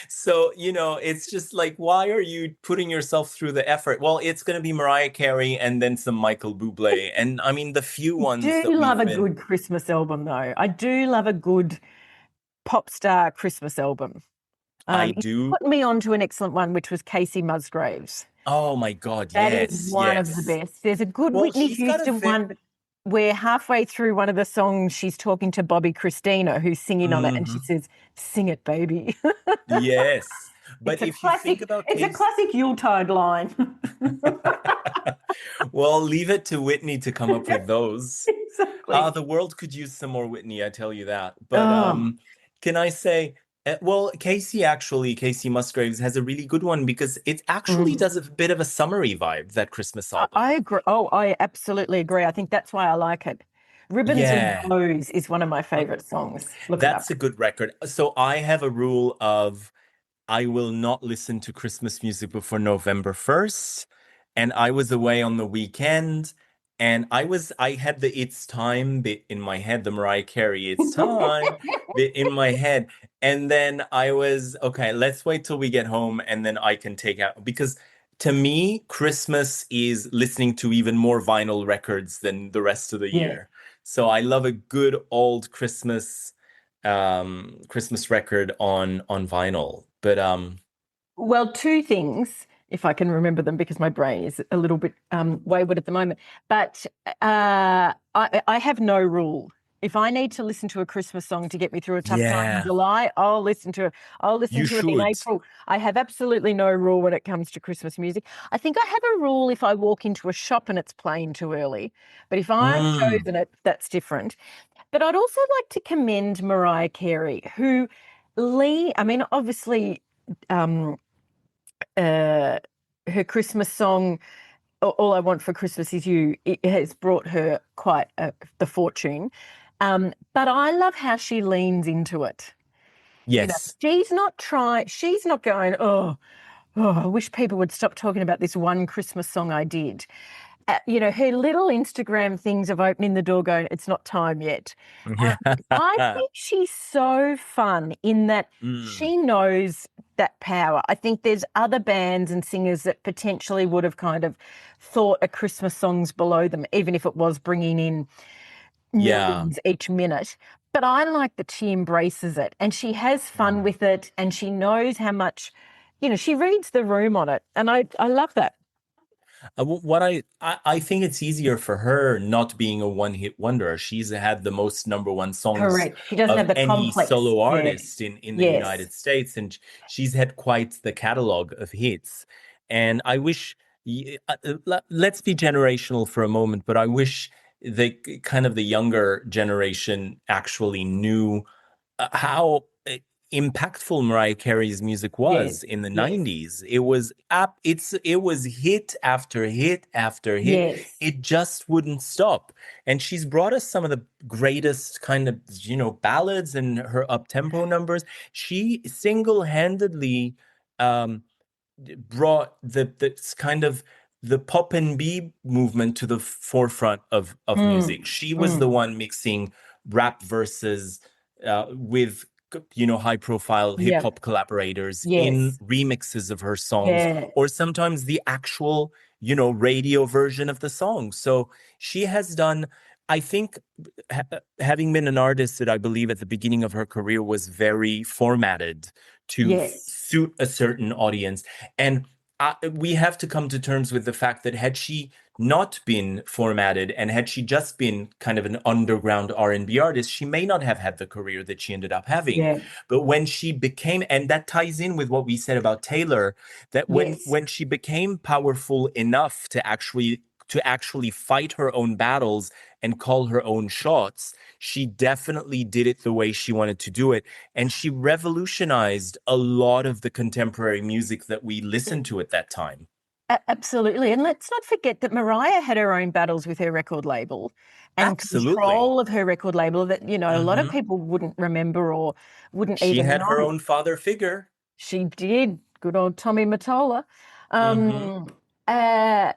So, it's just like, why are you putting yourself through the effort? Well, it's going to be Mariah Carey and then some Michael Bublé. And I mean, the few ones I that do love we've a been. good Christmas album, though. I do love a good pop star Christmas album. I You do. put me onto an excellent one, which was Casey Musgraves. Oh my God, That is yes, one of the yes. best. There's a good Well, Whitney she's got a Houston one where halfway through one of the songs, she's talking to Bobby Christina, who's singing on it, and she says, "Sing it, baby." Yes. But It's a if you think about It's a Case, classic Yuletide line. well, leave it to Whitney to come up with those. Exactly. The world could use some more Whitney, I tell you that. But Oh, can I say, well, Casey Musgraves has a really good one, because it actually mm. does a bit of a summery vibe, that Christmas album. I agree. Oh, I absolutely agree. I think that's why I like it. Ribbons Yeah. and Bows is one of my favorite songs. Look it up. That's a good record. So I have a rule of I will not listen to Christmas music before November 1st. And I was away on the weekend, and I had the It's Time bit in my head, the Mariah Carey It's Time bit in my head. And then I was, okay, let's wait till we get home and then I can take out, because to me, Christmas is listening to even more vinyl records than the rest of the Yeah. year. So I love a good old Christmas record on vinyl. But Well, two things, if I can remember them, because my brain is a little bit wayward at the moment. But I have no rule. If I need to listen to a Christmas song to get me through a tough time in Yeah, July, I'll listen to you it in should. April. I have absolutely no rule when it comes to Christmas music. I think I have a rule if I walk into a shop and it's playing too early. But if I've Mm. chosen it, that's different. But I'd also like to commend Mariah Carey, who I mean, obviously, um, her Christmas song, All I Want for Christmas Is You, it has brought her quite the fortune. But I love how she leans into it. You know, Yes. she's not going, I wish people would stop talking about this one Christmas song I did. You know, her little Instagram things of opening the door going, it's not time yet. I think she's so fun in that Mm. she knows that power. I think there's other bands and singers that potentially would have kind of thought a Christmas song's below them, even if it was bringing in Yeah. millions each minute. But I like that she embraces it and she has fun with it and she knows how much, you know, she reads the room on it. And I love that. What I think it's easier for her not being a one-hit wonder. She's had the most number one songs Correct. She doesn't of have the any complex. solo Yeah. artist in the Yes. United States, and she's had quite the catalog of hits. And I wish, let's be generational for a moment, but I wish the kind of the younger generation actually knew how impactful Mariah Carey's music Yes. was in the Yes. 90s. It was hit after hit after hit. Yes. It just wouldn't stop. And she's brought us some of the greatest kind of, ballads and her up-tempo numbers. She single-handedly um brought the kind of the pop and B movement to the forefront of Mm, music. She was the mm. one mixing rap verses with high profile hip Yep. hop collaborators in Yes. remixes of her songs, Yeah. or sometimes the actual radio version of the song. So she has done, I think, having been an artist that I believe at the beginning of her career was very formatted to Yes. suit a certain audience. And we have to come to terms with the fact that had she not been formatted and had she just been kind of an underground R&B artist, she may not have had the career that she ended up having. Yeah. But when she became, and that ties in with what we said about Taylor, that when Yes. when she became powerful enough to actually fight her own battles and call her own shots, she definitely did it the way she wanted to do it. And she revolutionized a lot of the contemporary music that we listened to at that time. Absolutely. And let's not forget that Mariah had her own battles with her record label and Absolutely. control of her record label that, you know, a lot of Hmm. people wouldn't remember or wouldn't She even had her know. own father figure. She did. Good old Tommy Mottola. Hmm. Uh,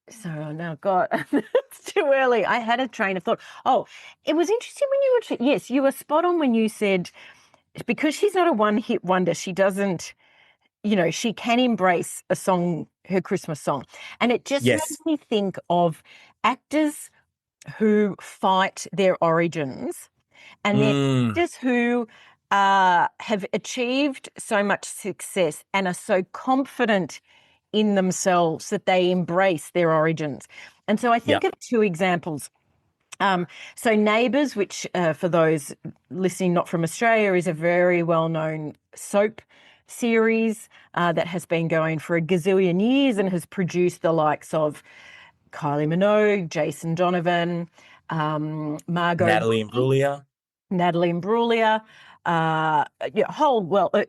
so now, God, it's too early. I had a train of thought. Oh, it was interesting when you were, yes, you were spot on when you said, because she's not a one-hit wonder, she doesn't, you know, she can embrace a song, her Christmas song. And it just made Yes. me think of actors who fight their origins and then Mm. actors who have achieved so much success and are so confident in themselves that they embrace their origins. And so I think Yeah. of two examples. So Neighbours, which for those listening not from Australia, is a very well-known soap series that has been going for a gazillion years and has produced the likes of Kylie Minogue, Jason Donovan, Margot Natalie Robbie, Imbruglia. Natalie Imbruglia,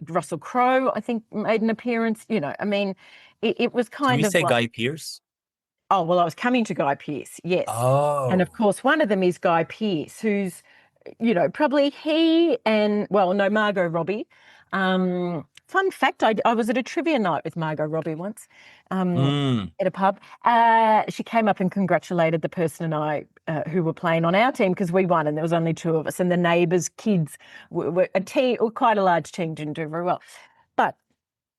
Russell Crowe, I think, made an appearance. You know, I mean, it was Did we kind of say like, Guy Pearce? oh, well, I was coming to Guy Pearce, yes. And of Oh. course, one of them is Guy Pearce, who's, you know, probably he and, well, no, Margot Robbie. Fun fact, I was at a trivia night with Margot Robbie once Mm. at a pub. She came up and congratulated the person and I who were playing on our team because we won and there was only two of us. And the neighbours' kids were a team, or quite a large team, didn't do very well. But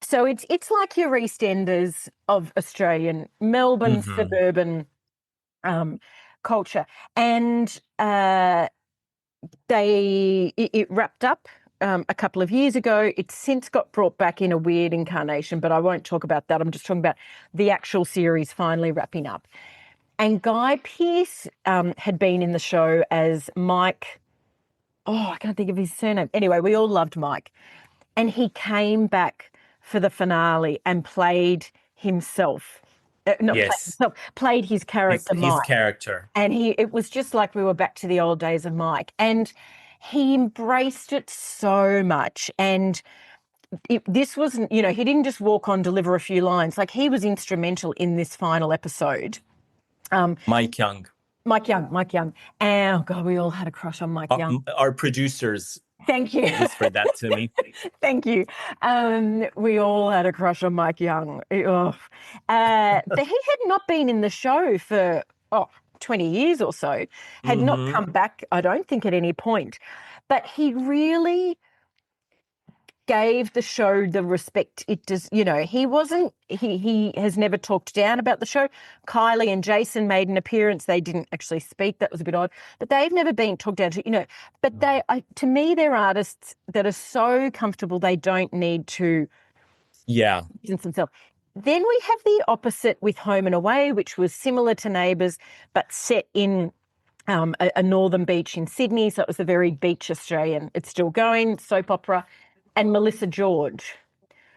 so it's like your EastEnders of Australian, Melbourne Hmm. suburban culture. And it wrapped up a couple of years ago. It's since got brought back in a weird incarnation, but I won't talk about that. I'm just talking about the actual series finally wrapping up. And Guy Pearce had been in the show as Mike. Oh, I can't think of his surname. Anyway, we all loved Mike. And he came back for the finale and played himself. Not played Yes. himself, played his character, His Mike. character. And it was just like we were back to the old days of Mike. And he embraced it so much. And this wasn't, he didn't just walk on, deliver a few lines. Like, he was instrumental in this final episode. Mike Young. Mike Young. Oh, God, we all had a crush on Mike Young. Our producers Thank you. whispered that to me. Thank you. We all had a crush on Mike Young. He had not been in the show for 20 years or so, had not come back, I don't think, at any point. But he really gave the show the respect it does. He has never talked down about the show. Kylie and Jason made an appearance. They didn't actually speak. That was a bit odd, but they've never been talked down to, but to me, they're artists that are so comfortable. They don't need to distance themselves. Then we have the opposite with Home and Away, which was similar to Neighbours, but set in a northern beach in Sydney. So it was a very beach Australian. It's still going, soap opera. And Melissa George,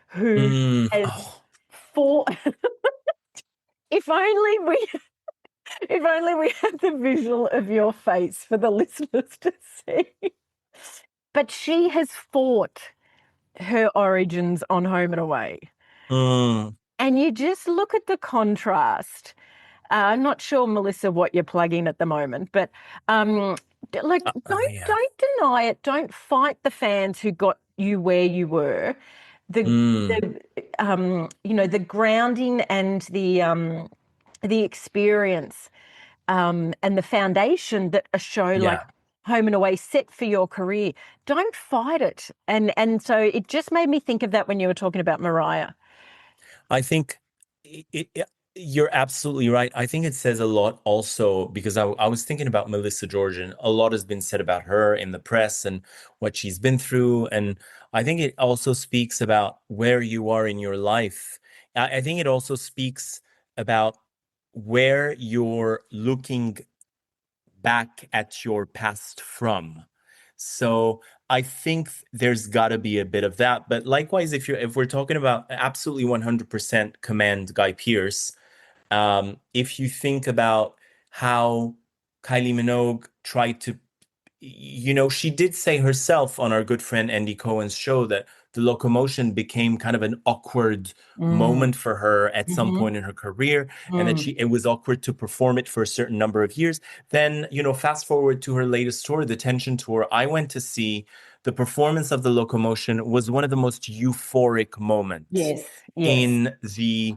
who has if only we had the visual of your face for the listeners to see. But she has fought her origins on Home and Away. And you just look at the contrast. I'm not sure, Melissa, what you're plugging at the moment, but don't deny it. Don't fight the fans who got you where you were. The grounding and the experience and the foundation that a show like Home and Away set for your career. Don't fight it. And so it just made me think of that when you were talking about Mariah. I think you're absolutely right. I think it says a lot also because I was thinking about Melissa George, and a lot has been said about her in the press and what she's been through. And I think it also speaks about where you are in your life. I think it also speaks about where you're looking back at your past from. So I think there's got to be a bit of that. But likewise, if we're talking about absolutely 100% command Guy Pearce, if you think about how Kylie Minogue tried to, she did say herself on our good friend Andy Cohen's show that the locomotion became kind of an awkward moment for her at some point in her career, and that it was awkward to perform it for a certain number of years. Then, fast forward to her latest tour, the Tension Tour, I went to see the performance of the locomotion was one of the most euphoric moments in the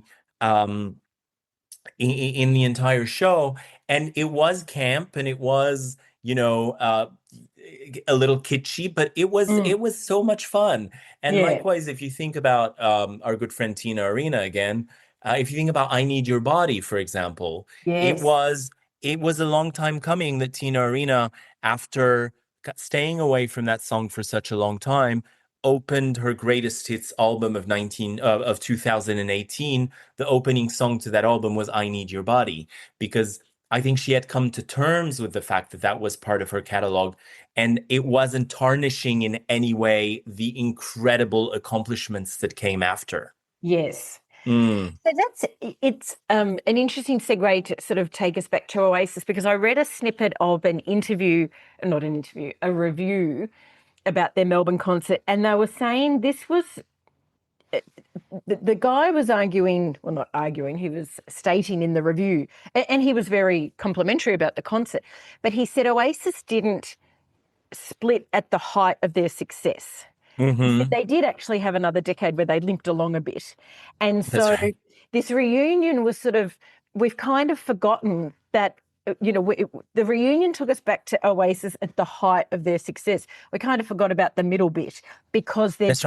in the entire show. And it was camp and it was, a little kitschy, but it was so much fun. And likewise, if you think about our good friend Tina Arena again, if you think about I Need Your Body, for example, it was a long time coming that Tina Arena, after staying away from that song for such a long time, opened her greatest hits album of 2018. The opening song to that album was I Need Your Body, because I think she had come to terms with the fact that that was part of her catalog, and it wasn't tarnishing in any way the incredible accomplishments that came after. Yes. So it's an interesting segue to sort of take us back to Oasis, because I read a snippet of a review about their Melbourne concert, and they were saying this was, the guy was arguing, well, not arguing, he was stating in the review, and he was very complimentary about the concert, but he said Oasis didn't split at the height of their success. They did actually have another decade where they limped along a bit. And so this reunion was sort of, we've kind of forgotten that, the reunion took us back to Oasis at the height of their success. We kind of forgot about the middle bit because there's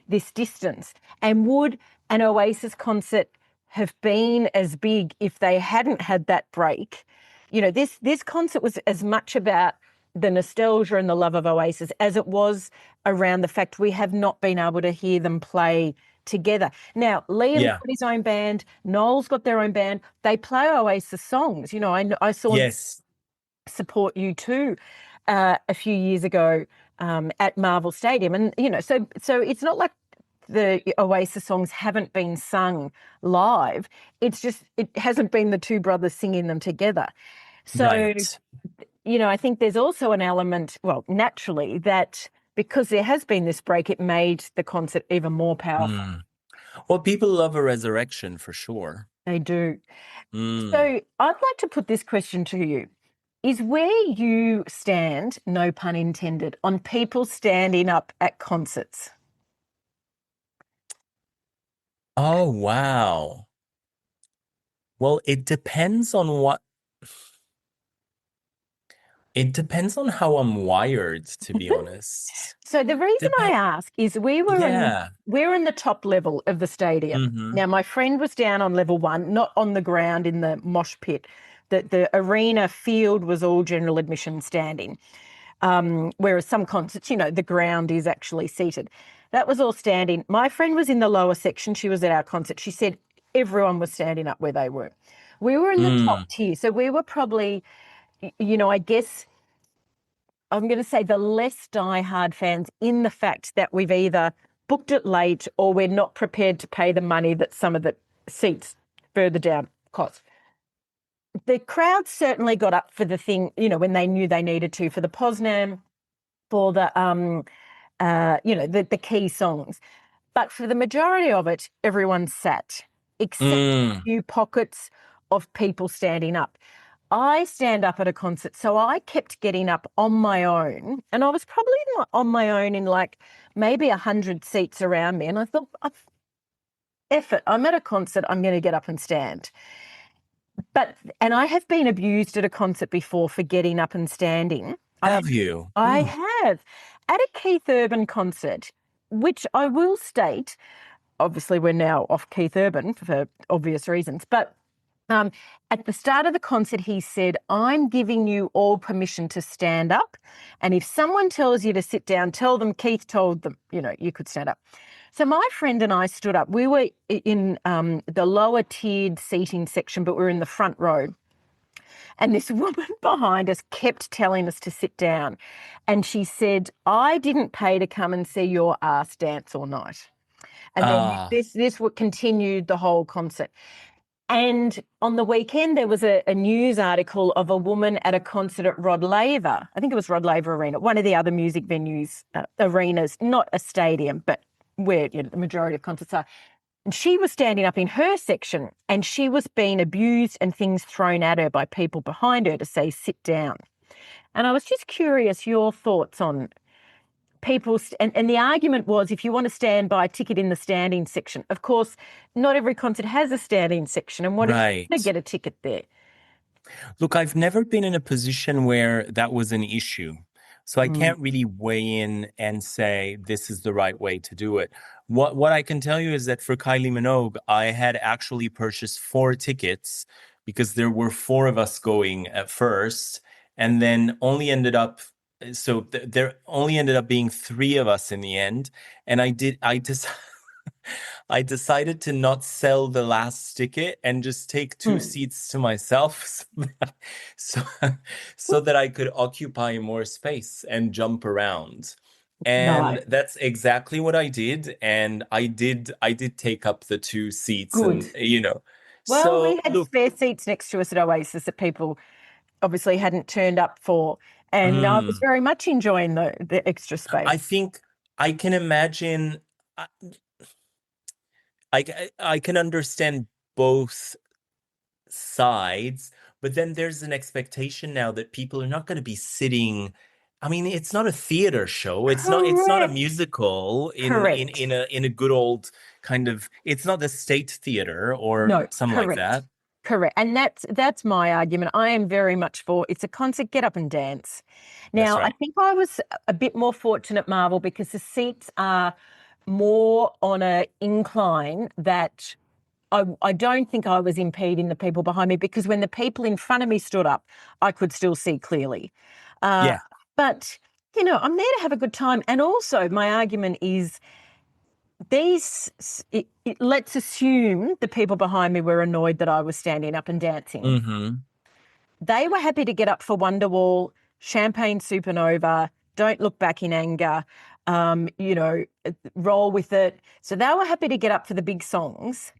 this distance. And would an Oasis concert have been as big if they hadn't had that break? This concert was as much about the nostalgia and the love of Oasis as it was around the fact we have not been able to hear them play together. Now, Liam's Yeah. got his own band. Noel's got their own band. They play Oasis songs. You know, I saw Yes. Support U2 a few years ago at Marvel Stadium, and you know, so it's not like the Oasis songs haven't been sung live. It's just it hasn't been the two brothers singing them together. So, Right. you know, I think there's also an element, well, naturally, that because there has been this break, it made the concert even more powerful. Well, people love a resurrection for sure. They do. Mm. So I'd like to put this question to you. Is where you stand, no pun intended, on people standing up at concerts? Oh, wow. Well, it depends on how I'm wired, to be honest. So the reason I ask is we're in the top level of the stadium. Now, my friend was down on level 1, not on the ground in the mosh pit. The arena field was all general admission standing. Whereas some concerts, you know, the ground is actually seated. That was all standing. My friend was in the lower section. She was at our concert. She said everyone was standing up where they were. We were in the top tier. So we were probably, you know, I guess I'm going to say the less diehard fans in the fact that we've either booked it late or we're not prepared to pay the money that some of the seats further down cost. The crowd certainly got up for the thing, you know, when they knew they needed to, for the Poznam, for the, you know, the key songs. But for the majority of it, everyone sat, except a few pockets of people standing up. I stand up at a concert, so I kept getting up on my own, and I was probably on my own in like maybe 100 seats around me. And I thought, F it, I'm at a concert, I'm going to get up and stand. And I have been abused at a concert before for getting up and standing. Have you? I have. At a Keith Urban concert, which I will state, obviously we're now off Keith Urban for obvious reasons, but at the start of the concert, he said, I'm giving you all permission to stand up. And if someone tells you to sit down, tell them Keith told them, you know, you could stand up. So my friend and I stood up. We were in the lower tiered seating section, but we were in the front row. And this woman behind us kept telling us to sit down. And she said, I didn't pay to come and see your ass dance all night. And then this would continue the whole concert. And on the weekend, there was a news article of a woman at a concert at Rod Laver. I think it was Rod Laver Arena, one of the other music venues, arenas, not a stadium, but where, you know, the majority of concerts are. And she was standing up in her section and she was being abused and things thrown at her by people behind her to say, sit down. And I was just curious, your thoughts on people, and the argument was if you want to stand, buy a ticket in the standing section. Of course, not every concert has a standing section, and what if you want to get a ticket there? Look, I've never been in a position where that was an issue. So I can't really weigh in and say this is the right way to do it. What I can tell you is that for Kylie Minogue, I had actually purchased 4 tickets because there were 4 of us going at first, and then only ended up there only ended up being 3 of us in the end. And I decided to not sell the last ticket and just take 2 seats to myself so that I could occupy more space and jump around. And that's exactly what I did. And I did take up the 2 seats. Good. And, you know. Well, so, we had spare seats next to us at Oasis that people obviously hadn't turned up for. And I was very much enjoying the extra space. I think I can imagine... I can understand both sides, but then there's an expectation now that people are not going to be sitting. I mean, it's not a theater show. It's not a musical in a good old kind of. It's not the State Theater or something like that. Correct. And that's my argument. I am very much for it's a concert, get up and dance. Now, I think I was a bit more fortunate, Marvel, because the seats are more on an incline that I don't think I was impeding the people behind me, because when the people in front of me stood up, I could still see clearly. But, you know, I'm there to have a good time. And also my argument is let's assume the people behind me were annoyed that I was standing up and dancing. They were happy to get up for Wonderwall, Champagne Supernova, Don't Look Back in Anger, Roll With It. So they were happy to get up for the big songs.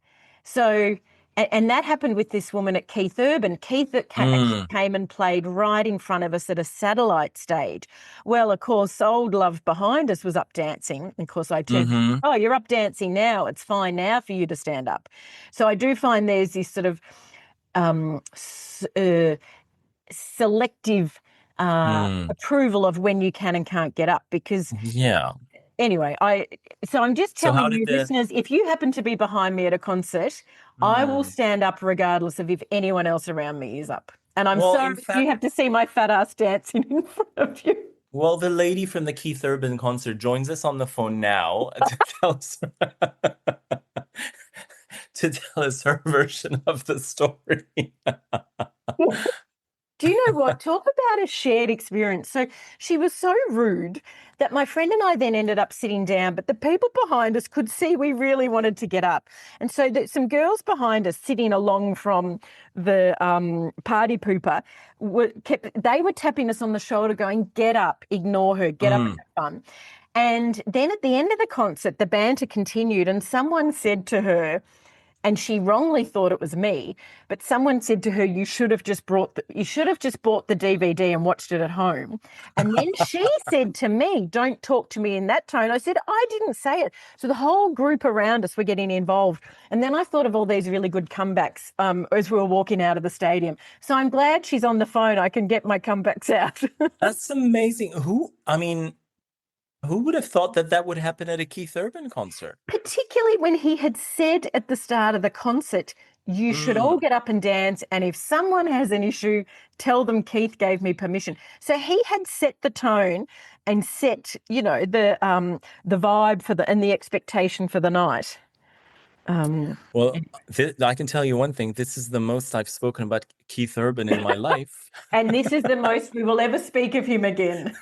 So, and that happened with this woman at Keith Urban. Actually came and played right in front of us at a satellite stage. Well, of course, Old Love Behind Us was up dancing. And of course, I turned, oh, you're up dancing now. It's fine now for you to stand up. So I do find there's this sort of selective approval of when you can and can't get up, because anyway, I'm just telling you, listeners, if you happen to be behind me at a concert, I will stand up regardless of if anyone else around me is up. And I'm sorry you have to see my fat ass dancing in front of you. Well, the lady from the Keith Urban concert joins us on the phone now to tell us to tell us her version of the story. Do you know what? Talk about a shared experience. So she was so rude that my friend and I then ended up sitting down, but the people behind us could see we really wanted to get up. And so some girls behind us sitting along from the party pooper they were tapping us on the shoulder going, get up, ignore her, get up and have fun. And then at the end of the concert, the banter continued and someone said to her, and she wrongly thought it was me, but someone said to her, you should have just bought the DVD and watched it at home. And then she said to me, don't talk to me in that tone. I said, I didn't say it. So the whole group around us were getting involved. And then I thought of all these really good comebacks as we were walking out of the stadium. So I'm glad she's on the phone. I can get my comebacks out. That's amazing. Who would have thought that would happen at a Keith Urban concert? Particularly when he had said at the start of the concert, you should all get up and dance. And if someone has an issue, tell them Keith gave me permission. So he had set the tone and set, the vibe and the expectation for the night. Well, I can tell you one thing. This is the most I've spoken about Keith Urban in my life. And this is the most we will ever speak of him again.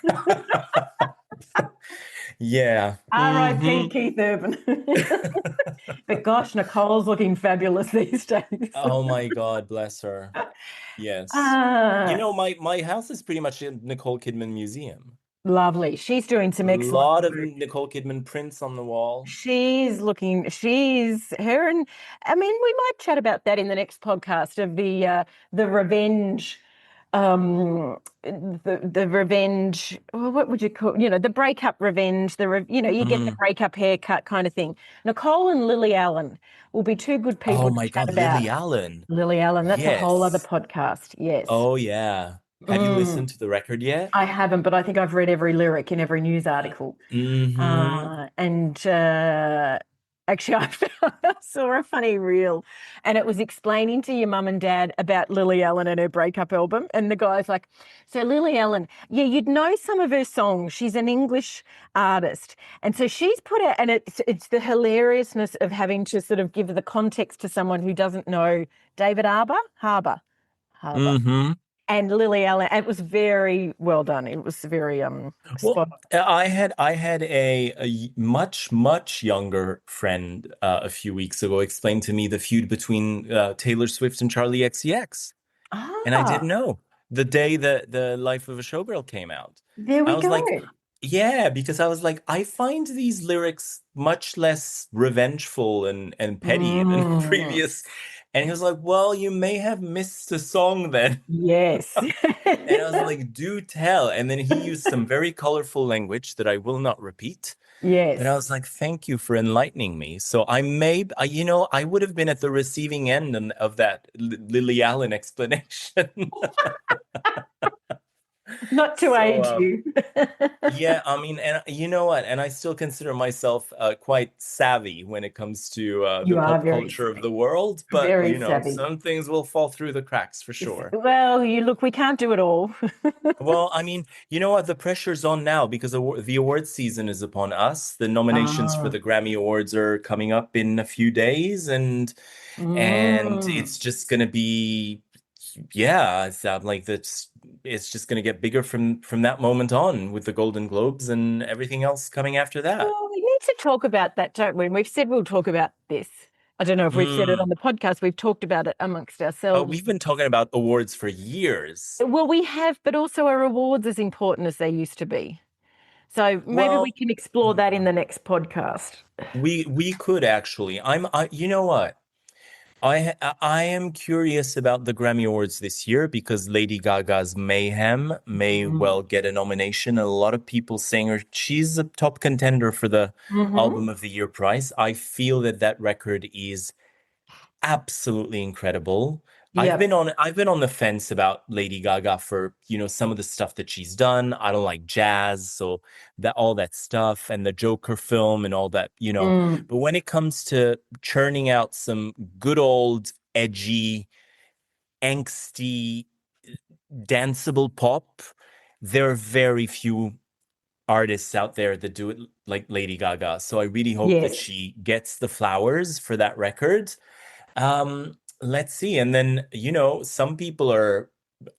Yeah. R.I.P. Keith Urban. But gosh, Nicole's looking fabulous these days. Oh my God, bless her. Yes. My house is pretty much a Nicole Kidman museum. Lovely. She's doing some excellent work. A lot of Nicole Kidman prints on the wall. We might chat about that in the next podcast of the revenge. The revenge, what would you call, the breakup revenge, you get the breakup haircut kind of thing. Nicole and Lily Allen will be two good people. Oh my God, Lily Allen. Lily Allen, that's a whole other podcast. Yes. Oh yeah. Have you listened to the record yet? I haven't, but I think I've read every lyric in every news article. Actually, I saw a funny reel and it was explaining to your mum and dad about Lily Allen and her breakup album. And the guy's like, so Lily Allen, yeah, you'd know some of her songs. She's an English artist. And so she's put out, and it's the hilariousness of having to sort of give the context to someone who doesn't know David Harbour. And Lily Allen. It was very well done. It was very spot on. I had a much younger friend a few weeks ago explain to me the feud between Taylor Swift and Charlie XCX. And I didn't know the day that the Life of a Showgirl came out. There we go. Like, yeah, because I was like, I find these lyrics much less revengeful and petty than previous. And he was like, well, you may have missed a song then. Yes. And I was like, do tell. And then he used some very colorful language that I will not repeat. Yes. And I was like, thank you for enlightening me. So I would have been at the receiving end of that Lily Allen explanation. Not to age you. Yeah, I mean, and you know what? And I still consider myself quite savvy when it comes to the pop culture of the world. But, savvy. Some things will fall through the cracks for sure. Well, we can't do it all. Well, I mean, you know what? The pressure's on now because the awards season is upon us. The nominations for the Grammy Awards are coming up in a few days. And it's just going to be... Yeah, it's just going to get bigger from that moment on with the Golden Globes and everything else coming after that. Well, we need to talk about that, don't we? And we've said we'll talk about this. I don't know if we've said it on the podcast. We've talked about it amongst ourselves. We've been talking about awards for years. Well, we have, but also are awards as important as they used to be? So maybe we can explore that in the next podcast. We could actually. You know what? I am curious about the Grammy Awards this year because Lady Gaga's Mayhem may well get a nomination. A lot of people saying she's a top contender for the Album of the Year prize. I feel that record is absolutely incredible. I've been on the fence about Lady Gaga for, some of the stuff that she's done. I don't like jazz, so all that stuff and the Joker film and all that, But when it comes to churning out some good old edgy, angsty, danceable pop, there are very few artists out there that do it like Lady Gaga. So I really hope that she gets the flowers for that record. Let's see. And then, some people are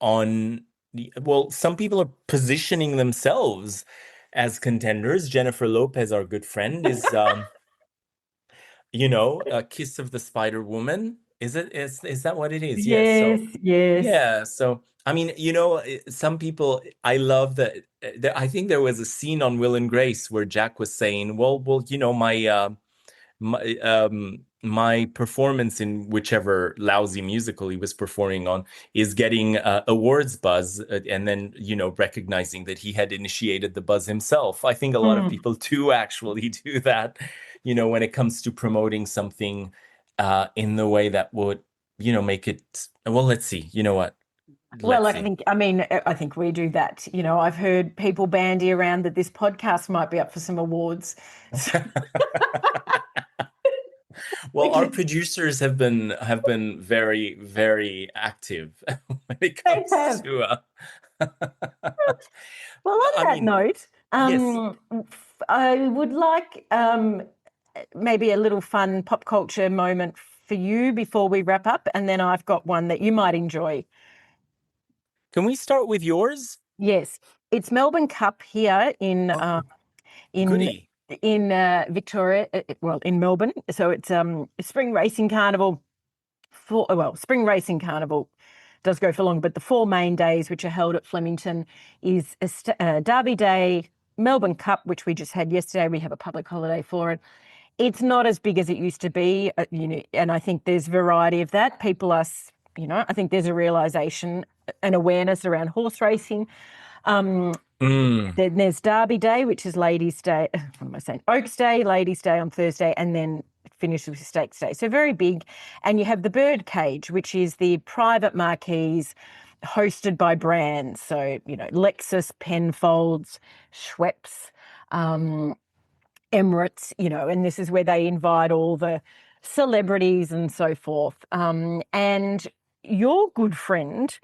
some people are positioning themselves as contenders. Jennifer Lopez, our good friend, is, a Kiss of the Spider Woman. Is that what it is? Yes. Yes. Yeah. So, I mean, some people, I love that. I think there was a scene on Will and Grace where Jack was saying, well, my performance in whichever lousy musical he was performing on is getting awards buzz, and then recognizing that he had initiated the buzz himself. I think a lot of people do actually do that, when it comes to promoting something in the way that would make it. Well, let's see. You know what? I think we do that. I've heard people bandy around that this podcast might be up for some awards. Well, our producers have been very, very active when it comes to. Well, on that note, yes. I would like maybe a little fun pop culture moment for you before we wrap up, and then I've got one that you might enjoy. Can we start with yours? Yes, it's Melbourne Cup here in Victoria, in Melbourne. So it's Spring Racing Carnival. Spring Racing Carnival does go for long, but the 4 main days which are held at Flemington is Derby Day, Melbourne Cup, which we just had yesterday. We have a public holiday for it. It's not as big as it used to be, and I think there's variety of that. People are, I think there's a realisation and awareness around horse racing. Then there's Derby Day, which is Ladies' Day. What am I saying? Oaks Day, Ladies' Day on Thursday, and then finishes with Stakes Day. So very big. And you have the Bird Cage, which is the private marquees hosted by brands. So, Lexus, Penfolds, Schweppes, Emirates, and this is where they invite all the celebrities and so forth. And your good friend,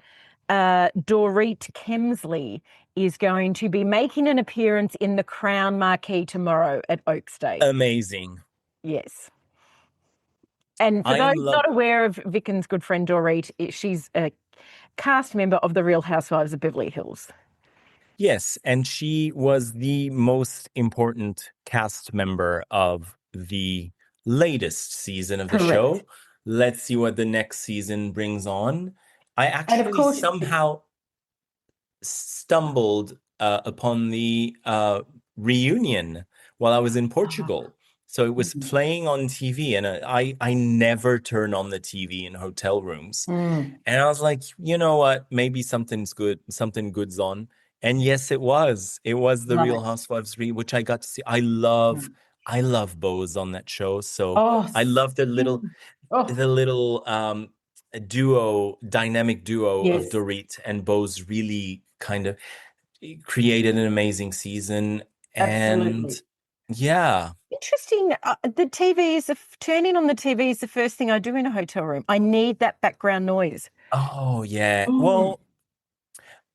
Dorit Kemsley, is going to be making an appearance in the Crown Marquee tomorrow at Oaks Day. Amazing. Yes. And for those not aware of Vicken's good friend Dorit, she's a cast member of The Real Housewives of Beverly Hills. Yes, and she was the most important cast member of the latest season of the show. Let's see what the next season brings on. I actually somehow stumbled upon the reunion while I was in Portugal. So it was playing on TV, and I never turn on the TV in hotel rooms. And I was like, you know what? Maybe something good's on. And yes, it was. It was the Real Housewives which I got to see. I love Bose on that show. So I love the little dynamic duo of Dorit and Bose really kind of created an amazing season. And interesting. The TV is turning on the TV is the first thing I do in a hotel room. I need that background noise. Oh yeah. Well,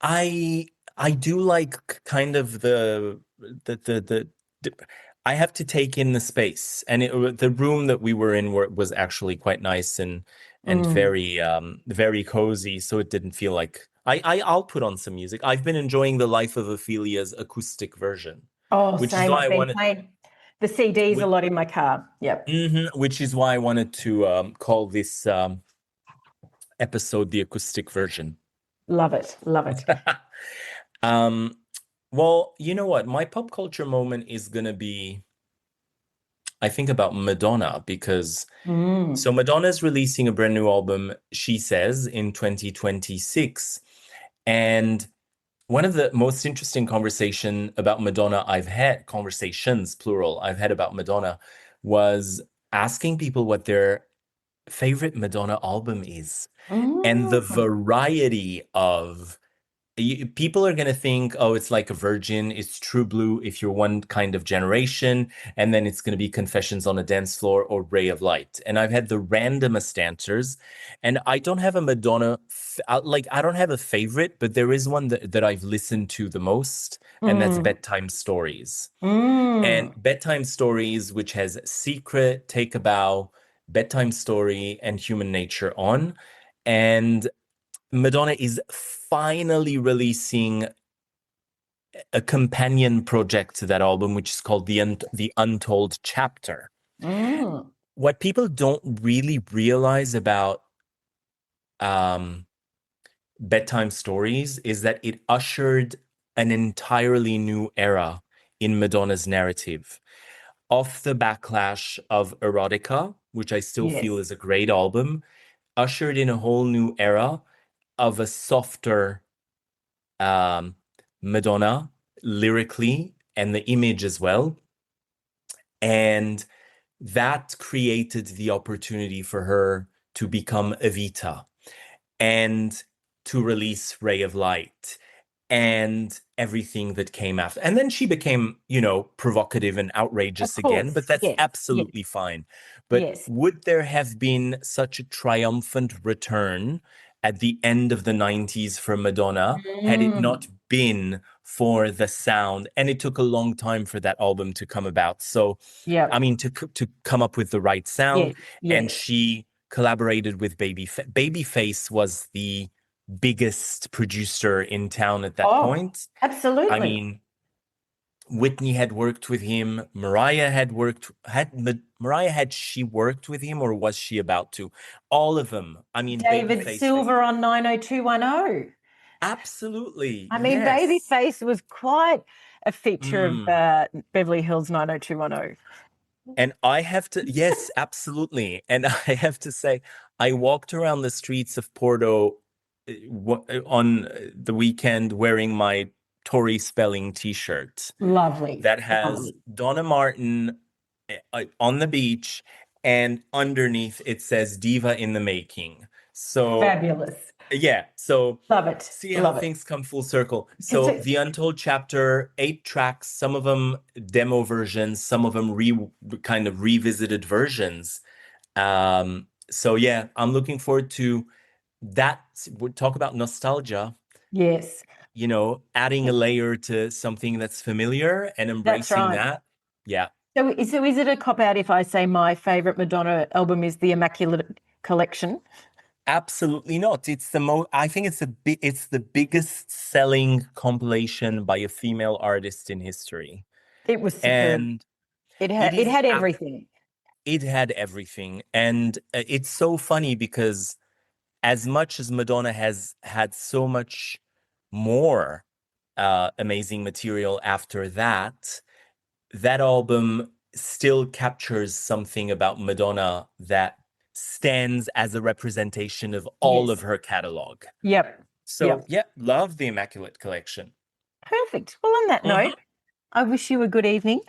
I do like kind of the I have to take in the space, and the room that we were in was actually quite nice and very very cozy, so it didn't feel like I'll put on some music. I've been enjoying the Life of Ophelia's acoustic version. Which is why I wanted. The CD's a lot in my car. Yep. Which is why I wanted to call this episode the acoustic version. Love it. Love it. Well, you know what? My pop culture moment is going to be, I think, about Madonna, because so Madonna's releasing a brand new album, she says, in 2026. And one of the most interesting conversations about Madonna conversations, plural, I've had about Madonna, was asking people what their favorite Madonna album is. And the variety of people are going to think, oh, it's like a Virgin, it's True Blue if you're one kind of generation, and then it's going to be Confessions on a Dance Floor or Ray of Light. And I've had the randomest answers, and I don't have a Madonna, I don't have a favorite, but there is one that I've listened to the most, and that's Bedtime Stories. And Bedtime Stories, which has Secret, Take a Bow, Bedtime Story, and Human Nature on. And Madonna is finally releasing a companion project to that album, which is called The Untold Chapter. What people don't really realize about Bedtime Stories is that it ushered an entirely new era in Madonna's narrative. Off the backlash of Erotica, which I still feel is a great album, ushered in a whole new era of a softer Madonna lyrically, and the image as well. And that created the opportunity for her to become Evita and to release Ray of Light and everything that came after. And then she became, provocative and outrageous again, but that's absolutely fine. But would there have been such a triumphant return at the end of the 90s for Madonna had it not been for the sound? And it took a long time for that album to come about. So, I mean, to come up with the right sound. And she collaborated with Babyface. Babyface was the biggest producer in town at that point. Absolutely. I mean, Whitney had worked with him. Mariah had she worked with him, or was she about to? All of them. I mean, David Silver on 90210. Absolutely. I mean, Babyface was quite a feature of Beverly Hills 90210. And I have to, yes, absolutely. And I have to say, I walked around the streets of Porto on the weekend wearing my Tori Spelling t-shirt. Lovely. That has Donna Martin on the beach, and underneath it says Diva in the Making. So fabulous. Yeah. So love it. See how things come full circle. So The Untold Chapter, 8 tracks, some of them demo versions, some of them kind of revisited versions. So yeah, I'm looking forward to that. We'll talk about nostalgia. Yes. Adding a layer to something that's familiar and embracing that. Yeah. So is it a cop-out if I say my favorite Madonna album is The Immaculate Collection? Absolutely not. It's I think it's the biggest selling compilation by a female artist in history. It was superb. And it had everything. It had everything. And it's so funny because as much as Madonna has had so much more amazing material after that album still captures something about Madonna that stands as a representation of all of her catalog. Yep. So, love the Immaculate Collection. Perfect. Well, on that note, I wish you a good evening.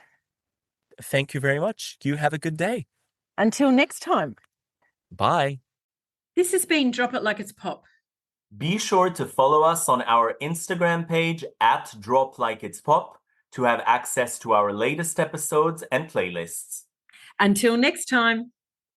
Thank you very much. You have a good day. Until next time. Bye. This has been Drop It Like It's Pop. Be sure to follow us on our Instagram page @DropLikeIt'sPop to have access to our latest episodes and playlists. Until next time.